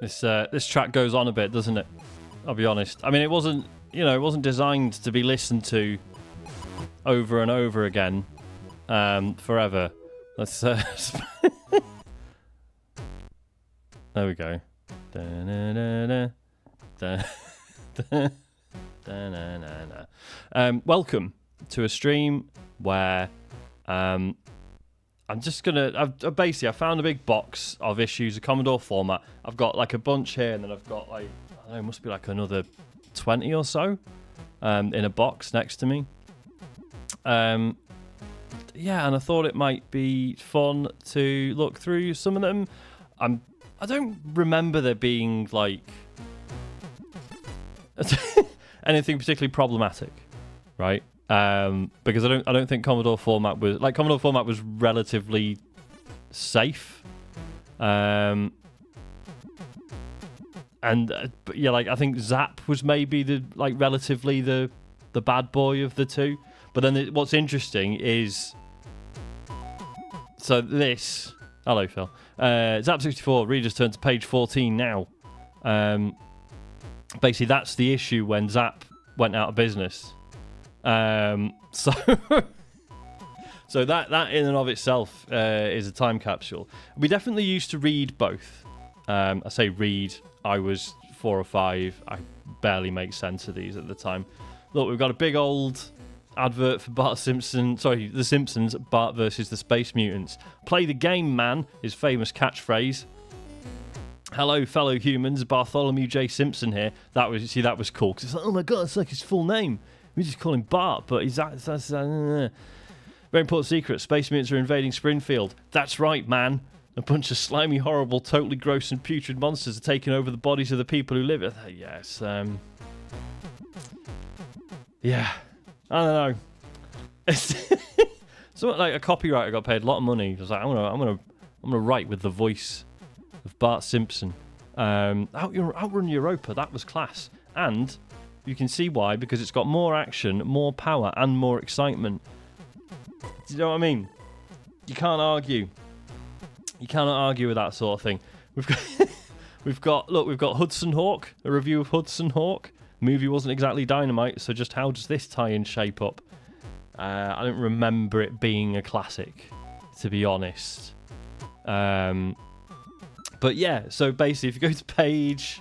This track goes on a bit, doesn't it? I'll be honest. I mean, it wasn't designed to be listened to over and over again forever. Let's there we go. Welcome to a stream where I'm just gonna. I found a big box of issues of Commodore Format. I've got like a bunch here, and then I've got like, I don't know, it must be like another 20 or so in a box next to me. And I thought it might be fun to look through some of them. I don't remember there being like anything particularly problematic, right? Because I don't think Commodore Format was relatively safe. I think Zap was maybe relatively the bad boy of the two. But then what's interesting is, so this, hello Phil, Zap 64, readers turn to page 14 now. Basically that's the issue when Zap went out of business. So that in and of itself is a time capsule. We definitely used to read both. I say read, I was 4 or 5. I barely make sense of these at the time. Look, we've got a big old advert for The Simpsons, Bart versus the Space Mutants. Play the game, man, his famous catchphrase. Hello, fellow humans, Bartholomew J. Simpson here. That was cool, because it's like, oh my god, it's like his full name. We just call him Bart, but he's that's very important secret. Space mutants are invading Springfield. That's right, man. A bunch of slimy, horrible, totally gross and putrid monsters are taking over the bodies of the people who live it. Yes. Yeah. I don't know. It's something like a copywriter got paid a lot of money. He was like, I'm gonna write with the voice of Bart Simpson. Outrun Europa. That was class. And you can see why, because it's got more action, more power, and more excitement. Do you know what I mean? You can't argue. You cannot argue with that sort of thing. We've got Hudson Hawk, a review of Hudson Hawk. Movie wasn't exactly dynamite, so just how does this tie-in shape up? I don't remember it being a classic, to be honest. But yeah, so basically, if you go to page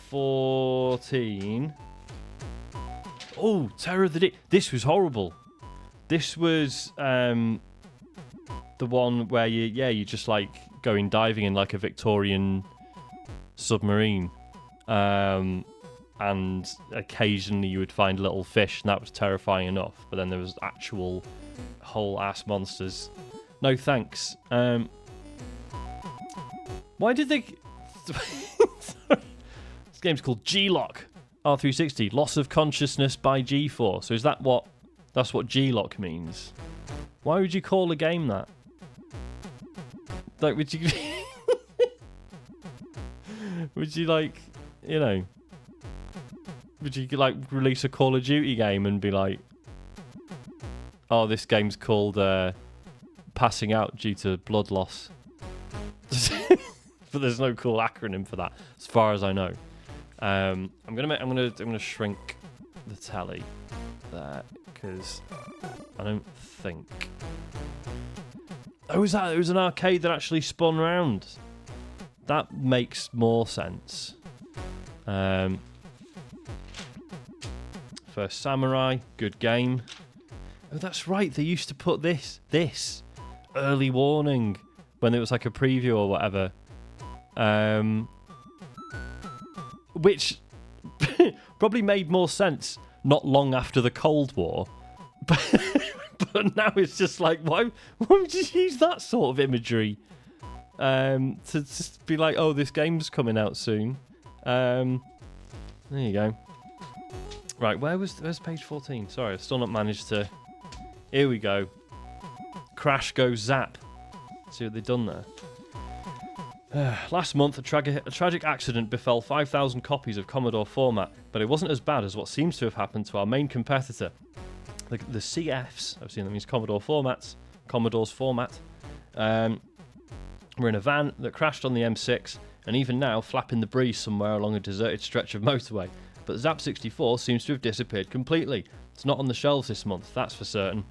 14... Oh, Terror of the Deep. This was horrible. This was the one where you just like going diving in like a Victorian submarine. And occasionally you would find little fish, and that was terrifying enough. But then there was actual whole ass monsters. No thanks. Why did they... This game's called G-Lock. R360, loss of consciousness by G4. So that's what G-Lock means? Why would you call a game that? Like, would you... would you release a Call of Duty game and be like, oh, this game's called Passing Out Due to Blood Loss. But there's no cool acronym for that, as far as I know. I'm gonna shrink the telly there, because I don't think. Oh, it was an arcade that actually spun round. That makes more sense. First Samurai, good game. Oh, that's right. They used to put this early warning when it was like a preview or whatever. Which probably made more sense not long after the Cold War. But now it's just like, why would you use that sort of imagery? To just be like, oh, this game's coming out soon. There you go. Right, where's page 14? Sorry, I've still not managed to... Here we go. Crash goes Zap. See what they've done there. Last month, a tragic accident befell 5,000 copies of Commodore Format, but it wasn't as bad as what seems to have happened to our main competitor. The CFs, I've seen them use Commodore Format's Format, were in a van that crashed on the M6. and even now flap in the breeze somewhere along a deserted stretch of motorway. But Zap 64 seems to have disappeared completely. It's not on the shelves this month, that's for certain.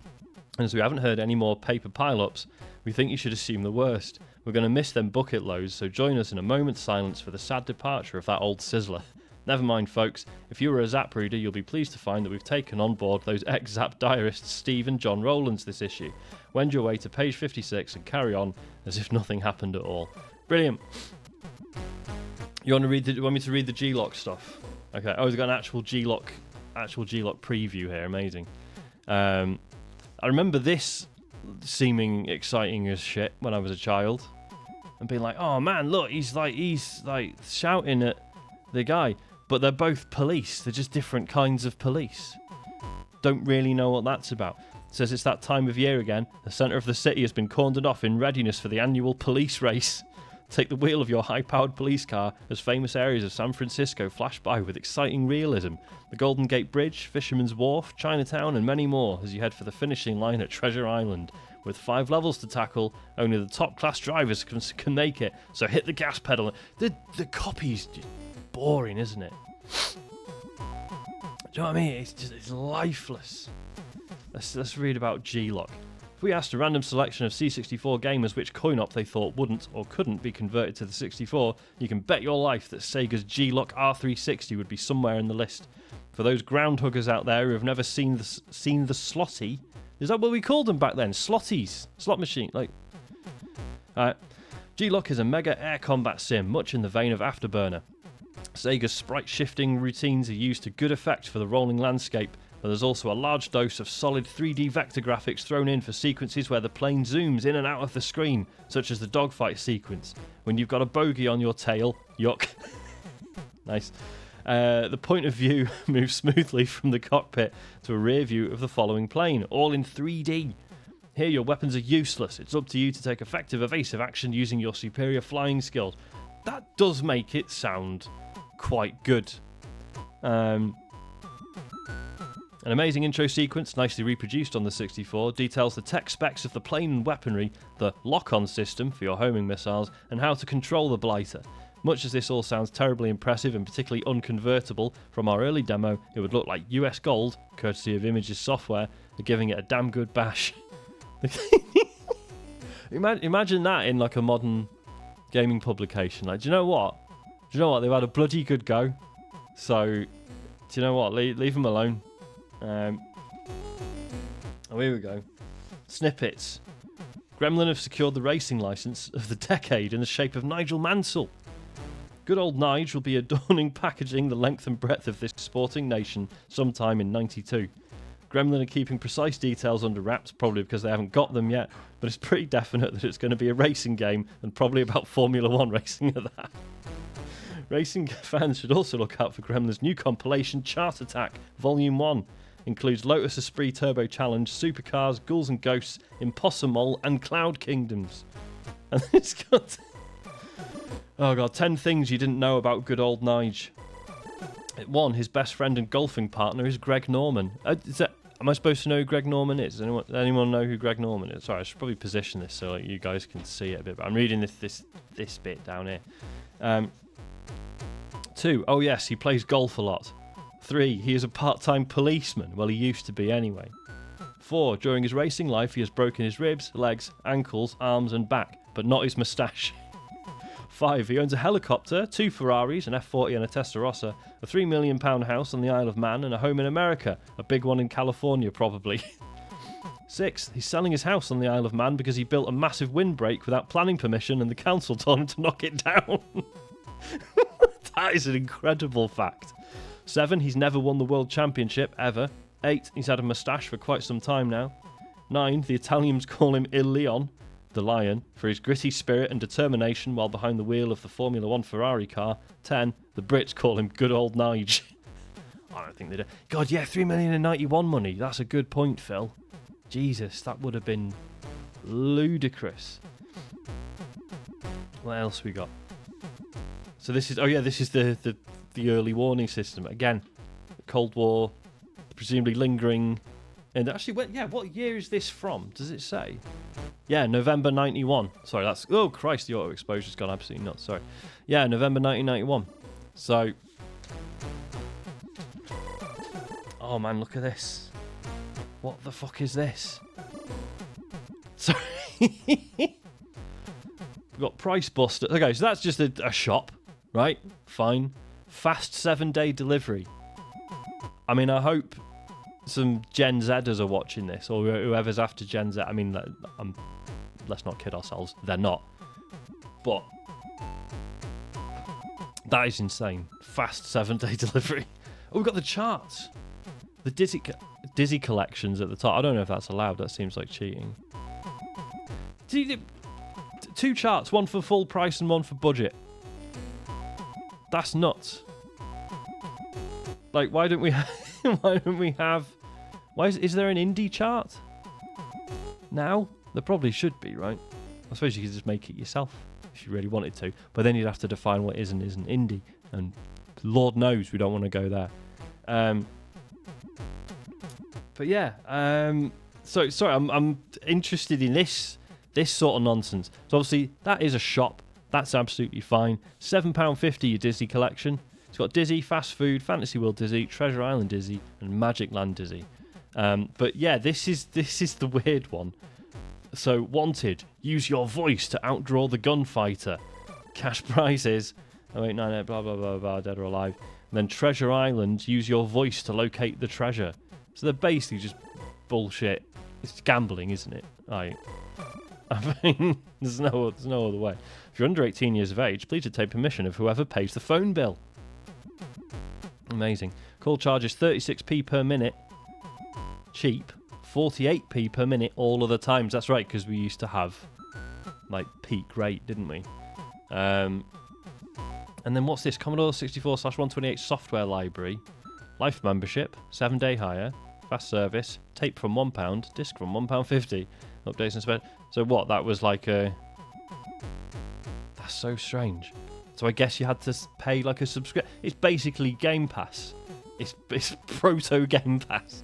And as we haven't heard any more paper pile-ups, we think you should assume the worst. We're going to miss them bucket loads, so join us in a moment's silence for the sad departure of that old sizzler. Never mind, folks. If you were a Zap reader, you'll be pleased to find that we've taken on board those ex-Zap diarists Steve and John Rowlands this issue. Wend your way to page 56 and carry on as if nothing happened at all. Brilliant. You want me to read the G-Lock stuff? Okay. Oh, we've got an actual G-Lock preview here. Amazing. I remember this seeming exciting as shit when I was a child, and being like, "Oh man, look, he's shouting at the guy." But they're both police. They're just different kinds of police. Don't really know what that's about. It says it's that time of year again. The centre of the city has been cordoned off in readiness for the annual police race. Take the wheel of your high-powered police car as famous areas of San Francisco flash by with exciting realism. The Golden Gate Bridge, Fisherman's Wharf, Chinatown, and many more as you head for the finishing line at Treasure Island. With 5 levels to tackle, only the top-class drivers can make it, so hit the gas pedal. The copy's just boring, isn't it? Do you know what I mean? It's lifeless. Let's read about G-Lock. If we asked a random selection of C64 gamers which coin-op they thought wouldn't or couldn't be converted to the 64, you can bet your life that Sega's G-Lock R360 would be somewhere in the list. For those groundhuggers out there who have never seen the slotty, is that what we called them back then? Slotties, slot machine, like. G-Lock is a mega air combat sim, much in the vein of Afterburner. Sega's sprite shifting routines are used to good effect for the rolling landscape, but there's also a large dose of solid 3D vector graphics thrown in for sequences where the plane zooms in and out of the screen, such as the dogfight sequence. When you've got a bogey on your tail, yuck. Nice. The point of view moves smoothly from the cockpit to a rear view of the following plane, all in 3D. Here your weapons are useless. It's up to you to take effective evasive action using your superior flying skills. That does make it sound quite good. An amazing intro sequence, nicely reproduced on the 64, details the tech specs of the plane and weaponry, the lock-on system for your homing missiles, and how to control the blighter. Much as this all sounds terribly impressive and particularly unconvertible, from our early demo, it would look like US Gold, courtesy of Images Software, are giving it a damn good bash. Imagine that in like a modern gaming publication. Like, do you know what? They've had a bloody good go. So, do you know what? Leave them alone. Oh, here we go. Snippets. Gremlin have secured the racing license of the decade in the shape of Nigel Mansell. Good old Nige will be adorning packaging the length and breadth of this sporting nation sometime in '92. Gremlin are keeping precise details under wraps, probably because they haven't got them yet, but it's pretty definite that it's going to be a racing game and probably about Formula 1 racing at that. Racing fans should also look out for Gremlin's new compilation Chart Attack Volume 1. Includes Lotus Esprit Turbo Challenge, Supercars, Ghouls and Ghosts, Impossible, and Cloud Kingdoms. And it's got... 10 things you didn't know about good old Nige. 1. His best friend and golfing partner is Greg Norman. Am I supposed to know who Greg Norman is? Anyone know who Greg Norman is? Sorry, I should probably position this so you guys can see it a bit. But I'm reading this bit down here. 2. Oh yes, he plays golf a lot. 3. He is a part-time policeman. Well, he used to be anyway. 4. During his racing life, he has broken his ribs, legs, ankles, arms and back, but not his moustache. 5. He owns a helicopter, 2 Ferraris, an F40 and a Testarossa, a £3 million house on the Isle of Man, and a home in America, a big one in California probably. 6. He's selling his house on the Isle of Man because he built a massive windbreak without planning permission and the council told him to knock it down. That is an incredible fact. 7. He's never won the World Championship, ever. 8. He's had a moustache for quite some time now. 9. The Italians call him Il Leon, the lion, for his gritty spirit and determination while behind the wheel of the Formula 1 Ferrari car. 10. The Brits call him Good Old Nige. I don't think they do. God, yeah, 3,091 money. That's a good point, Phil. Jesus, that would have been ludicrous. What else we got? So this is the early warning system. Again, Cold War, presumably lingering And actually, what year is this from? Does it say? Yeah, November 91. Sorry, that's... Oh, Christ, the auto exposure's gone absolutely nuts. Sorry. Yeah, November 1991. So... Oh, man, look at this. What the fuck is this? Sorry. We've got Price Buster. Okay, so that's just a shop, right? Fine. Fast 7-day delivery. I mean, I hope some Gen Zers are watching this, or whoever's after Gen Z. I mean, let's not kid ourselves. They're not. But that is insane. Fast 7-day delivery. Oh, we've got the charts. The Dizzy collections at the top. I don't know if that's allowed. That seems like cheating. 2 charts, one for full price and one for budget. That's nuts. Like, why don't we have... Why is there an indie chart? Now? There probably should be, right? I suppose you could just make it yourself if you really wanted to. But then you'd have to define what is and isn't indie. And Lord knows we don't want to go there. But yeah, so sorry, I'm interested in this sort of nonsense. So obviously that is a shop. That's absolutely fine. £7.50 your Disney collection. It's got Dizzy, Fast Food, Fantasy World Dizzy, Treasure Island Dizzy, and Magic Land Dizzy. But yeah, this is the weird one. So wanted, use your voice to outdraw the gunfighter. Cash prizes. 0898 blah blah blah blah, dead or alive. And then Treasure Island, use your voice to locate the treasure. So they're basically just bullshit. It's gambling, isn't it? I mean, there's no other way. If you're under 18 years of age, please obtain permission of whoever pays the phone bill. Amazing. Call charges 36p per minute. Cheap. 48p per minute all other times. That's right, because we used to have like peak rate, didn't we? And then what's this? Commodore 64/128 software library. Life membership. 7-day hire. Fast service. Tape from £1. Disc from £1.50. Updates and spend. So what? That was like a... That's so strange. So I guess you had to pay like a subscription. It's basically Game Pass. It's proto Game Pass.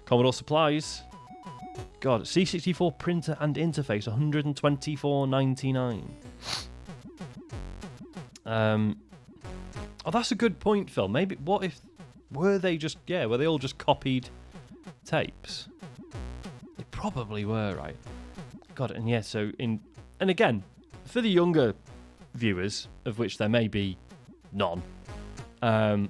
Commodore supplies. God, C64 printer and interface, $124.99. Oh, that's a good point, Phil. Maybe what if were they all just copied tapes? They probably were, right? God, and yeah. So and again, for the younger viewers, of which there may be none. So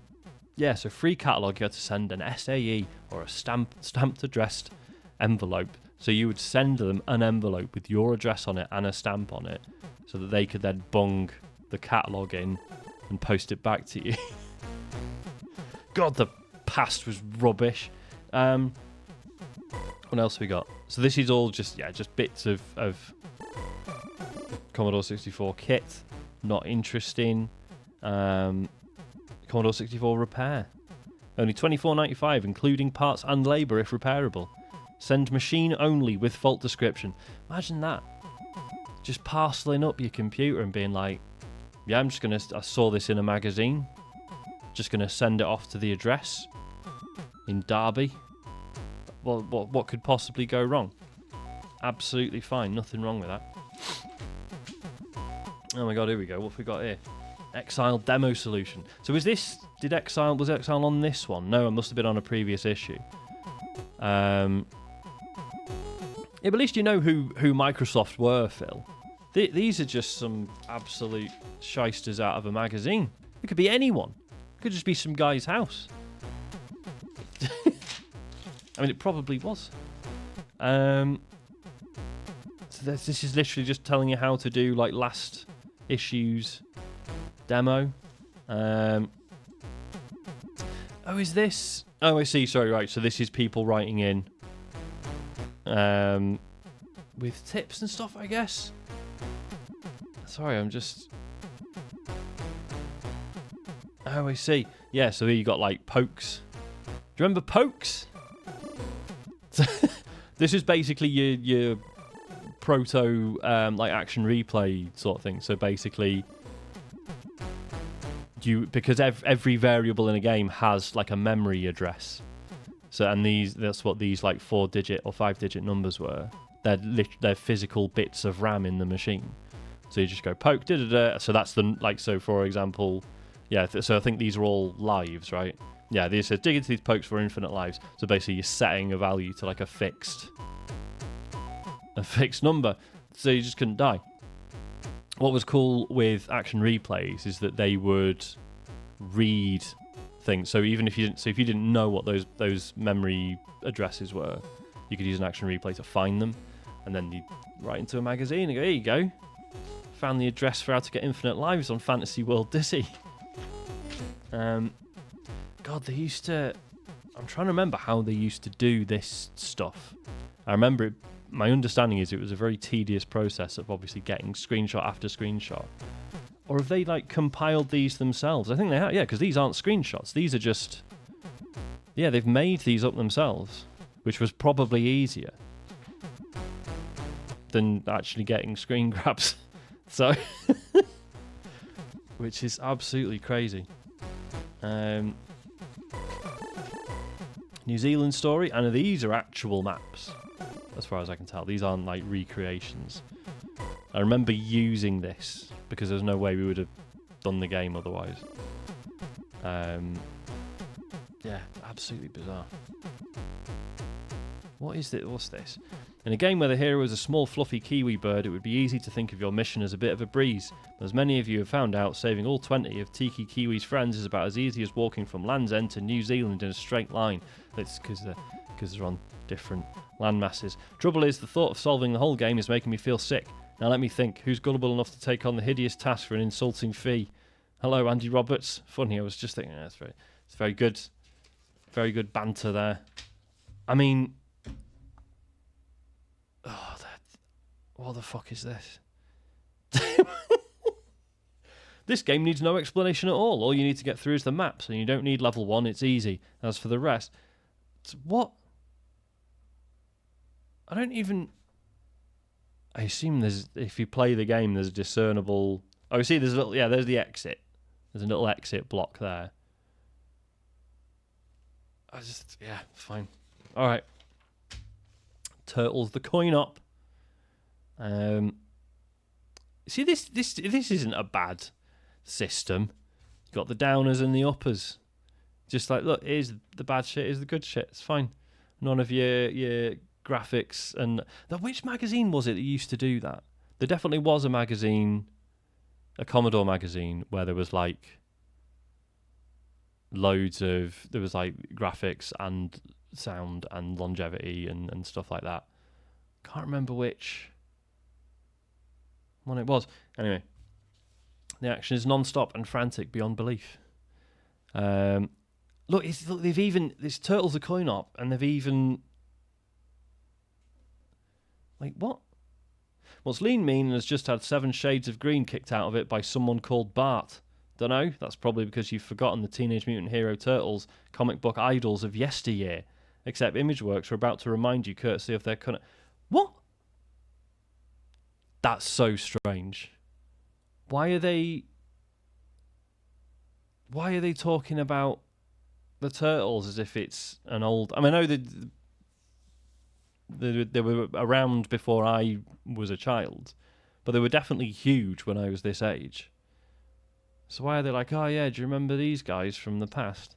free catalogue, you had to send an SAE or a stamped addressed envelope. So you would send them an envelope with your address on it and a stamp on it, so that they could then bung the catalogue in and post it back to you. God, the past was rubbish. What else we got? So this is all just bits of Commodore 64 kit. Not interesting. Commodore 64 repair. Only $24.95, including parts and labour if repairable. Send machine only with fault description. Imagine that. Just parceling up your computer and being like, yeah, I saw this in a magazine. Just going to send it off to the address in Derby. Well, what could possibly go wrong? Absolutely fine. Nothing wrong with that. Oh my god, here we go. What have we got here? Exile demo solution. So was Exile on this one? No, it must have been on a previous issue. Yeah, but at least you know who Microsoft were, Phil. These are just some absolute shysters out of a magazine. It could be anyone. It could just be some guy's house. I mean, it probably was. So this is literally just telling you how to do like last issue's demo. Oh, is this? Oh, I see. Sorry, right. So this is people writing in with tips and stuff, I guess. Sorry, I'm just... Oh, I see. Yeah, so here you got like Pokes. Do you remember Pokes? This is basically your proto like action replay sort of thing. So basically, because every variable in a game has like a memory address. So, and that's what these like 4-digit or 5-digit numbers were. They're physical bits of RAM in the machine. So you just go poke, So that's so for example, yeah. So I think these are all lives, right? Yeah, these says dig into these pokes for infinite lives. So basically, you're setting a value to like a fixed number, so you just couldn't die. What was cool with action replays is that they would read things. So even if you didn't know what those memory addresses were, you could use an action replay to find them, and then you write into a magazine and go, here you go, found the address for how to get infinite lives on Fantasy World Dizzy. God, they used to. I'm trying to remember how they used to do this stuff. I remember my understanding is it was a very tedious process of obviously getting screenshot after screenshot. Or have they like compiled these themselves? I think they have, yeah, because these aren't screenshots. These are just, yeah, they've made these up themselves, which was probably easier than actually getting screen grabs. So, which is absolutely crazy. New Zealand story, and these are actual maps, as far as I can tell. These aren't like recreations. I remember using this because there's no way we would have done the game otherwise. Yeah, absolutely bizarre. What is this? What's this? In a game where the hero is a small fluffy kiwi bird, it would be easy to think of your mission as a bit of a breeze. But as many of you have found out, saving all 20 of Tiki Kiwi's friends is about as easy as walking from Land's End to New Zealand in a straight line. That's because they're on different land masses. Trouble is, the thought of solving the whole game is making me feel sick. Now let me think, who's gullible enough to take on the hideous task for an insulting fee? Hello, Andy Roberts. Funny, I was just thinking, it's very good. Very good banter there. I mean, what the fuck is this? This game needs no explanation at all. All you need to get through is the maps, and you don't need level 1, it's easy. As for the rest, what? I assume if you play the game, there's a discernible... Oh, you see, there's the exit. There's a little exit block there. Fine. All right. Turtles the coin op. See, this isn't a bad system. You've got the downers and the uppers. Just like, look, here's the bad shit, here's the good shit. It's fine. None of your graphics and... Which magazine was it that used to do that? There definitely was a magazine, a Commodore magazine, where there was like loads of... There was like graphics and sound and longevity and stuff like that. Can't remember which one it was. Anyway, the action is non-stop and frantic beyond belief. Look, they've even... This Turtles a coin op, and they've even... Like, what? What's Lean mean has just had 7 shades of green kicked out of it by someone called Bart. Dunno, that's probably because you've forgotten the Teenage Mutant Hero Turtles comic book idols of yesteryear. Except Imageworks are about to remind you courtesy of their... What? That's so strange. Why are they talking about the Turtles as if it's an old... I mean, I know they were around before I was a child, but they were definitely huge when I was this age. So why are they like, oh yeah, do you remember these guys from the past?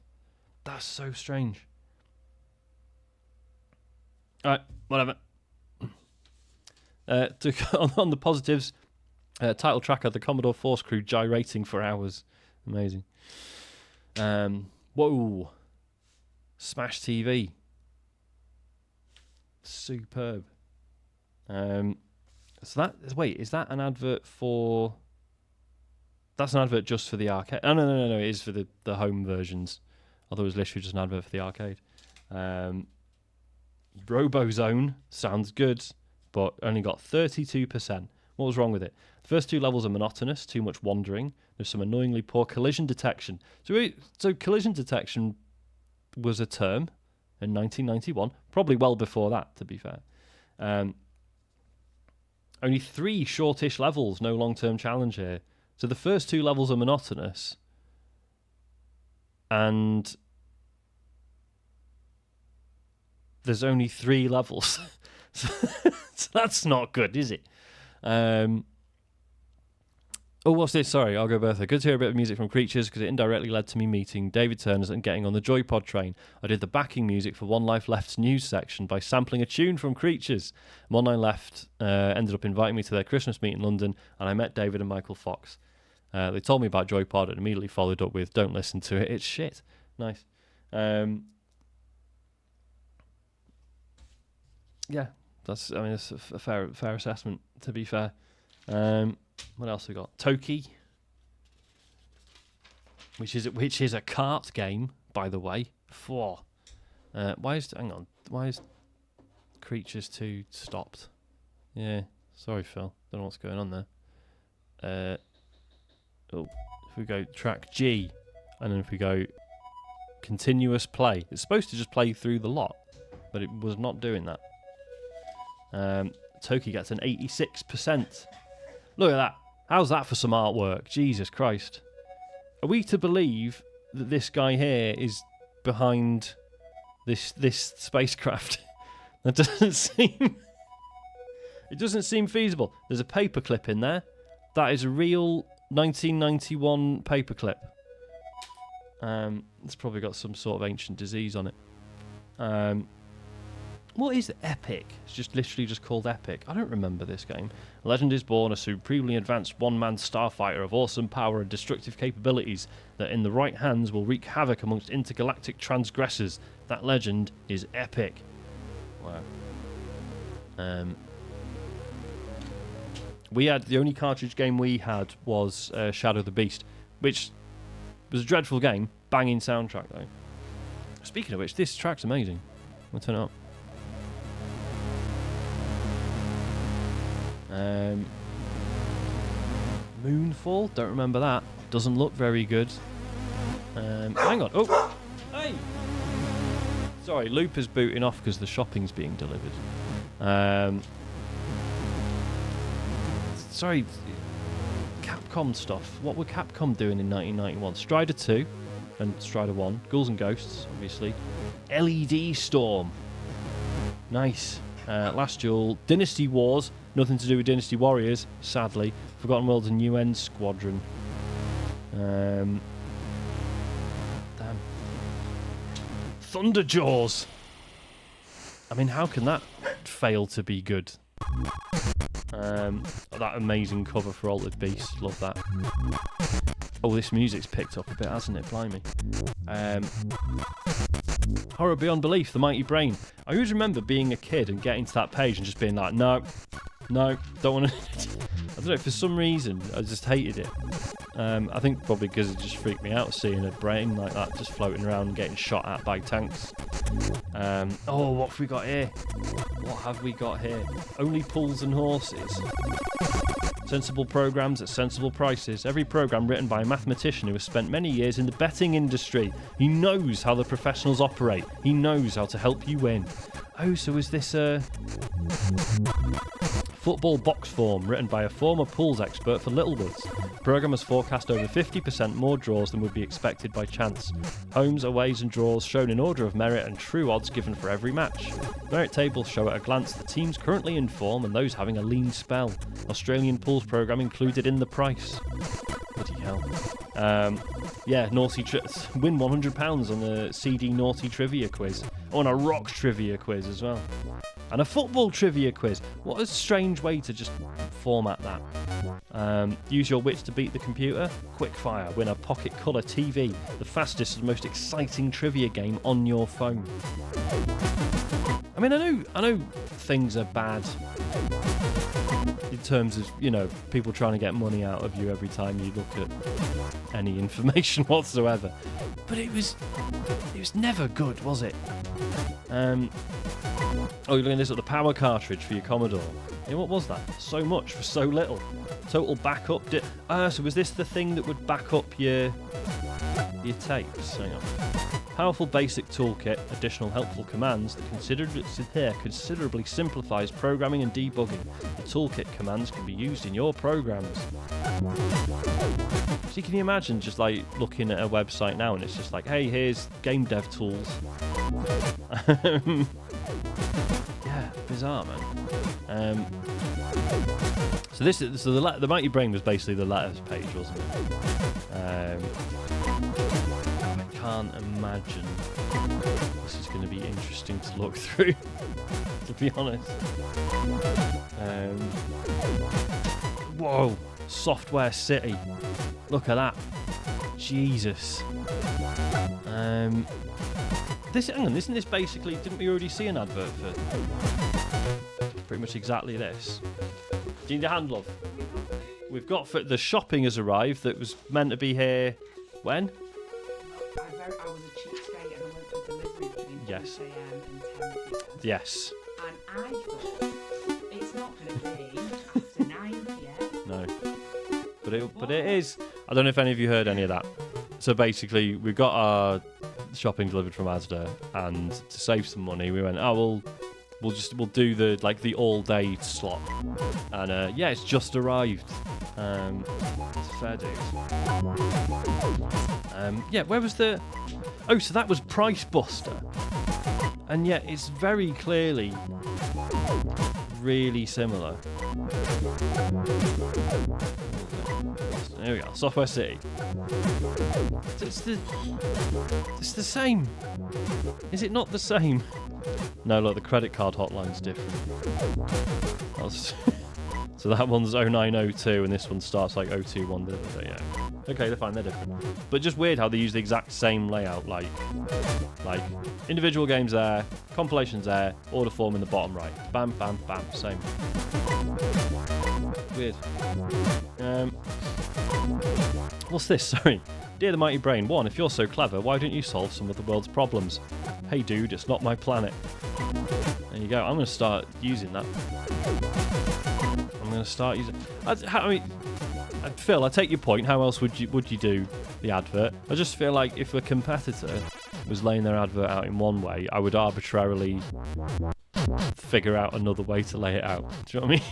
That's so strange. Alright, whatever. On the positives, title tracker, the Commodore Force crew gyrating for hours. Amazing. Whoa. Smash TV. Superb. So that... Wait, is that an advert for... That's an advert just for the arcade. Oh, no. It is for the home versions. Although it was literally just an advert for the arcade. Robozone sounds good, but only got 32%. What was wrong with it? The first 2 levels are monotonous, too much wandering. There's some annoyingly poor collision detection. So collision detection was a term in 1991, probably well before that, to be fair. Only 3 shortish levels, no long-term challenge here. So the first 2 levels are monotonous, and there's only 3 levels. So that's not good, is it? Oh, what's this? Sorry, I'll go Bertha. Good to hear a bit of music from Creatures because it indirectly led to me meeting David Turners and getting on the Joypod train. I did the backing music for One Life Left's news section by sampling a tune from Creatures. One Life Left ended up inviting me to their Christmas meet in London, and I met David and Michael Fox. They told me about Joypod and immediately followed up with, "Don't listen to it, it's shit." Nice. Yeah, that's a fair assessment, to be fair. What else we got? Toki, which is a kart game, by the way. Why is Creatures 2 stopped? Yeah, sorry Phil, don't know what's going on there. If we go track G, and then if we go continuous play, it's supposed to just play through the lot, but it was not doing that. Toki gets an 86%. Look at that. How's that for some artwork? Jesus Christ. Are we to believe that this guy here is behind this spacecraft? That doesn't seem... It doesn't seem feasible. There's a paperclip in there. That is a real 1991 paperclip. It's probably got some sort of ancient disease on it. What is Epic? It's just literally just called Epic. I don't remember this game. Legend is born, a supremely advanced one-man starfighter of awesome power and destructive capabilities that in the right hands will wreak havoc amongst intergalactic transgressors. That legend is Epic. Wow. We had, the only cartridge game we had was Shadow the Beast, which was a dreadful game. Banging soundtrack though. Speaking of which, this track's amazing. I'll turn it up. Moonfall, don't remember that. Doesn't look very good. Hang on. Oh, hey! Sorry, Loop is booting off because the shopping's being delivered. Sorry, Capcom stuff. What were Capcom doing in 1991? Strider 2 and Strider 1. Ghouls and Ghosts, obviously. LED Storm. Nice. Last Duel. Dynasty Wars. Nothing to do with Dynasty Warriors, sadly. Forgotten Worlds and UN Squadron. Damn. Thunderjaws. I mean, how can that fail to be good? That amazing cover for Altered Beast. Love that. Oh, this music's picked up a bit, hasn't it? Blimey. Horror Beyond Belief, The Mighty Brain. I always remember being a kid and getting to that page and just being like, no, don't want to. I don't know, for some reason, I just hated it. I think probably because it just freaked me out seeing a brain like that just floating around and getting shot at by tanks. Oh, what have we got here? What have we got here? Only Pulls and Horses. Sensible programs at sensible prices. Every program written by a mathematician who has spent many years in the betting industry. He knows how the professionals operate. He knows how to help you win. Oh, so is this a football box form written by a former pools expert for Littlewoods? The program has forecast over 50% more draws than would be expected by chance. Homes, aways and draws shown in order of merit and true odds given for every match. Merit tables show at a glance the teams currently in form and those having a lean spell. Australian pools program included in the price. Bloody hell. Naughty win £100 on the CD Naughty Trivia quiz. Oh, and a Rock Trivia quiz as well. And a football trivia quiz. What a strange way to just format that. Use your wits to beat the computer. Quickfire. Win a Pocket Colour TV. The fastest and most exciting trivia game on your phone. I mean, I know things are bad in terms of, people trying to get money out of you every time you look at any information whatsoever. But it was never good, was it? Oh, you're looking at this at the power cartridge for your Commodore. What was that? So much for so little. Total backup. So was this the thing that would back up your tapes? Hang on. Powerful basic toolkit, additional helpful commands that considerably simplifies programming and debugging. The toolkit commands can be used in your programs. So can you imagine just like looking at a website now and it's just like, hey, here's game dev tools. bizarre, man. So the Mighty Brain was basically the letters page, wasn't it? I can't imagine this is going to be interesting to look through, to be honest. Whoa, Software City. Look at that. Jesus. Hang on, isn't this basically, didn't we already see an advert for pretty much exactly this? Do you need a hand, love? We've got the shopping has arrived that was meant to be here when? I was a cheapskate and I went for delivery between Yes. 6 a.m. and 10 p.m. Yes. And I thought, it's not going to be after 9 p.m. No. But it is. I don't know if any of you heard any of that. So basically, we got our shopping delivered from Asda, and to save some money, we went, we'll do the all day slot, and it's just arrived. It's fair dues. Where was the? Oh, so that was Price Buster, and yet it's very clearly really similar. There we go, Software City. It's the same. Is it not the same? No, look, the credit card hotline's different. So that one's 0902 and this one starts like 021. Yeah. Okay, they're fine, they're different. But just weird how they use the exact same layout, like individual games there, compilations there, order form in the bottom right. Bam, bam, bam, same. Weird. What's this? Sorry. Dear the Mighty Brain, 1, if you're so clever, why don't you solve some of the world's problems? Hey dude, it's not my planet. There you go. I'm going to start using that. Phil, I take your point. How else would you do the advert? I just feel like if a competitor was laying their advert out in one way, I would arbitrarily figure out another way to lay it out. Do you know what I mean?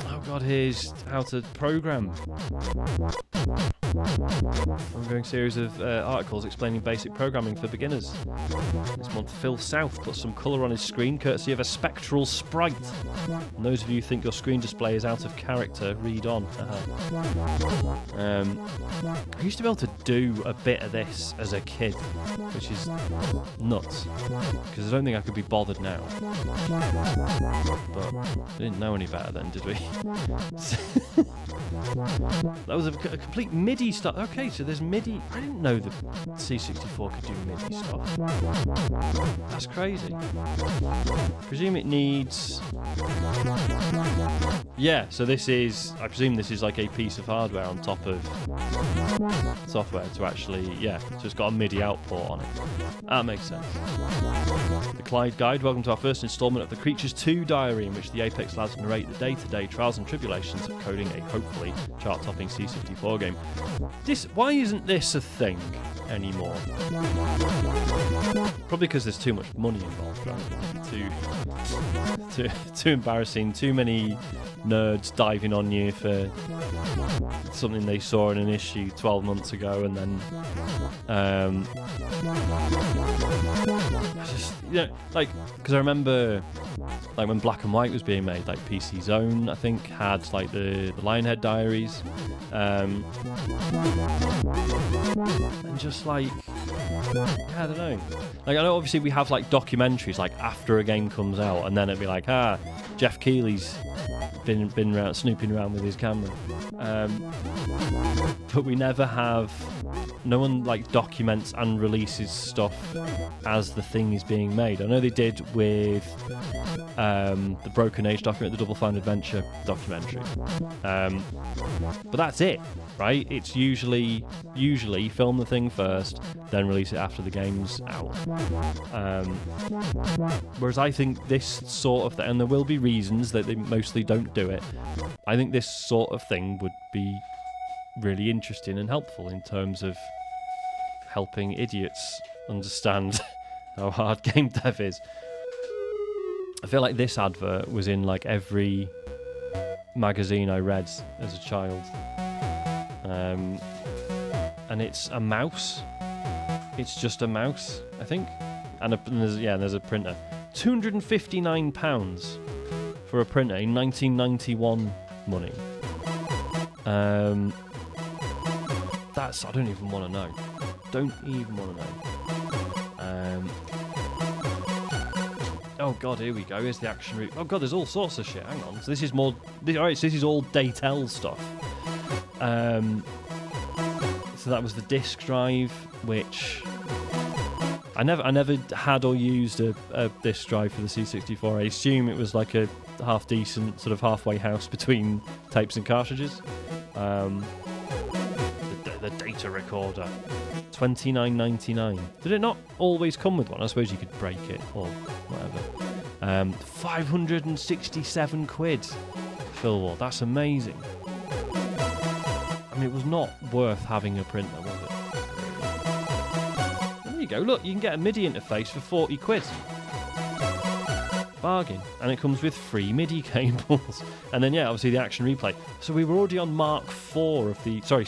Oh god, here's how to program. Ongoing series of articles explaining basic programming for beginners. This month, Phil South put some colour on his screen, courtesy of a spectral sprite. And those of you who think your screen display is out of character, read on. I used to be able to do a bit of this as a kid, which is nuts, because I don't think I could be bothered now. But we didn't know any better then, did we? That was a complete MIDI stuff. Okay, so there's MIDI. I didn't know the C64 could do MIDI stuff. That's crazy. Presume it needs... Yeah, so I presume this is like a piece of hardware on top of software to actually, so it's got a MIDI output on it. That makes sense. The Clyde Guide, welcome to our first instalment of the Creatures 2 diary, in which the Apex lads narrate the day-to-day trials and tribulations of coding a hopefully chart-topping C64 game. Why isn't this a thing anymore? Probably because there's too much money involved, right? Too embarrassing, too many nerds diving on you for something they saw in an issue 12 months ago, and then because I remember like when Black and White was being made, like PC Zone I think had like the Lionhead diaries, and just like I don't know, like I know obviously we have like documentaries like after a game comes out, and then it'd be like Jeff Keighley's been around snooping around with his camera, but we never have. No one like documents and releases stuff as the thing is being made. I know they did with the Broken Age document, the Double Fine Adventure documentary, but that's it, right? It's usually film the thing first, then release it after the game's out. Whereas I think this sort of thing, and there will be reasons that they mostly don't do it, I think this sort of thing would be really interesting and helpful in terms of helping idiots understand how hard game dev is. I feel like this advert was in like every magazine I read as a child, and it's a mouse. It's just a mouse, I think. and there's a printer. £259 for a printer in 1991 money. That's, I don't even want to know. Don't even want to know. Oh god, here we go. Here's the action route. Oh god, there's all sorts of shit. Hang on. So this is more. Alright, so this is all Datel stuff. So that was the disk drive, which I never had or used a disk drive for the C64. I assume it was like a half decent sort of halfway house between tapes and cartridges. The data recorder, $29.99. Did it not always come with one? I suppose you could break it or whatever. 567 quid. Phil Ward, that's amazing. I mean, it was not worth having a printer, was it? There you go. Look, you can get a MIDI interface for 40 quid. Bargain. And it comes with free MIDI cables. And then, yeah, obviously the action replay. So we were already on Mark 4 of the... Sorry,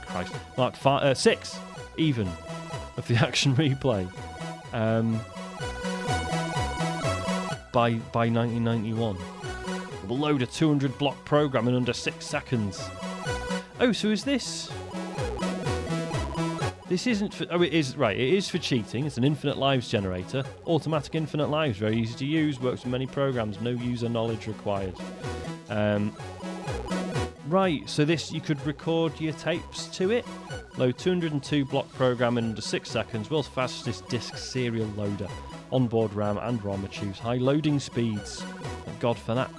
Christ. Mark 6, even, of the action replay. By 1991. We'll load a 200-block program in under 6 seconds. Oh, so is this... This isn't for... Oh, it is... Right, it is for cheating. It's an infinite lives generator. Automatic infinite lives. Very easy to use. Works with many programs. No user knowledge required. Right, so this... You could record your tapes to it. Load 202-block program in under 6 seconds. World's fastest disk serial loader. Onboard RAM and ROM achieves high loading speeds. Thank God for that.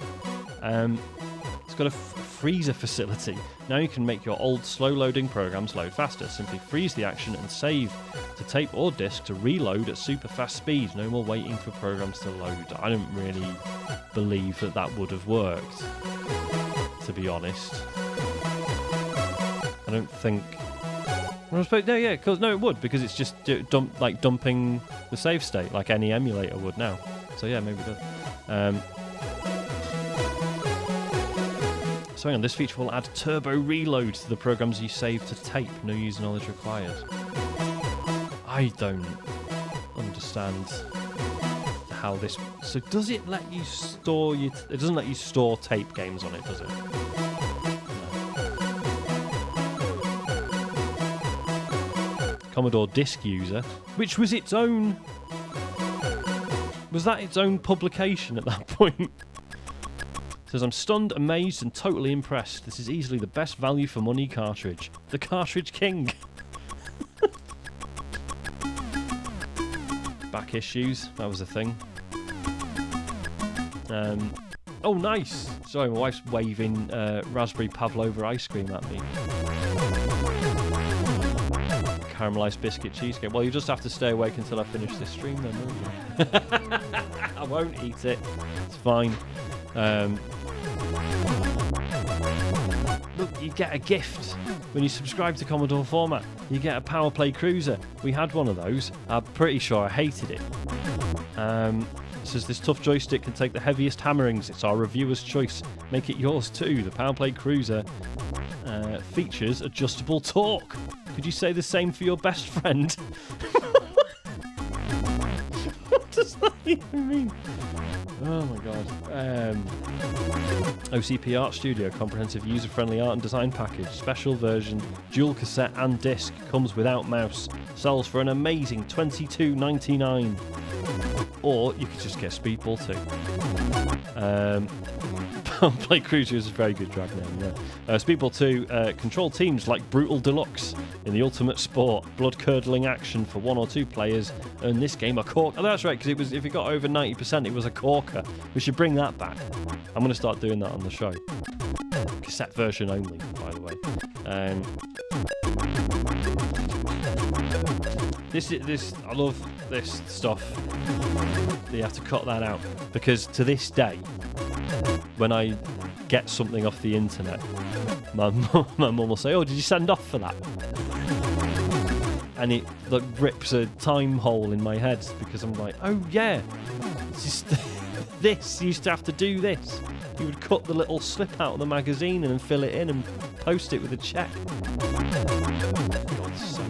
It's got a freezer facility. Now you can make your old slow-loading programs load faster. Simply freeze the action and save to tape or disk to reload at super fast speeds. No more waiting for programs to load. I don't really believe that would have worked, to be honest. I don't think... it would, because it's just dumping the save state like any emulator would now. So yeah, maybe it does. So hang on, this feature will add turbo reload to the programs you save to tape. No user knowledge required. I don't understand how this... So does it let you store your... It doesn't let you store tape games on it, does it? No. Commodore Disk User, which was its own... Was that its own publication at that point? Says, I'm stunned, amazed, and totally impressed. This is easily the best value for money cartridge. The Cartridge King. Back issues, that was a thing. Oh, nice. Sorry, my wife's waving raspberry pavlova ice cream at me. Caramelised biscuit cheesecake. Well, you just have to stay awake until I finish this stream then, won't you? I won't eat it. It's fine. Look, you get a gift when you subscribe to Commodore Format. You get a Power Play Cruiser. We had one of those. I'm pretty sure I hated it. It says this tough joystick can take the heaviest hammerings. It's our reviewer's choice. Make it yours too. The Power Play Cruiser features adjustable torque. Could you say the same for your best friend? What does that even mean? Oh my god. OCP Art Studio, comprehensive user-friendly art and design package, special version, dual cassette and disc, comes without mouse, sells for an amazing $22.99. Or you could just get Speedball 2. Play Cruiser is a very good drag name, yeah. Speedball 2, control teams like Brutal Deluxe in the ultimate sport, blood-curdling action for 1 or 2 players. Earn this game a cork. Oh, that's right, because if it got over 90%, it was a corker. We should bring that back. I'm going to start doing that on the show. Cassette version only, by the way. This I love this stuff. You have to cut that out, because to this day, when I get something off the internet, my mum will say, "Oh, did you send off for that?" And it like rips a time hole in my head, because I'm like, "Oh yeah, it's just this. You used to have to do this. You would cut the little slip out of the magazine and then fill it in and post it with a check." God's sake.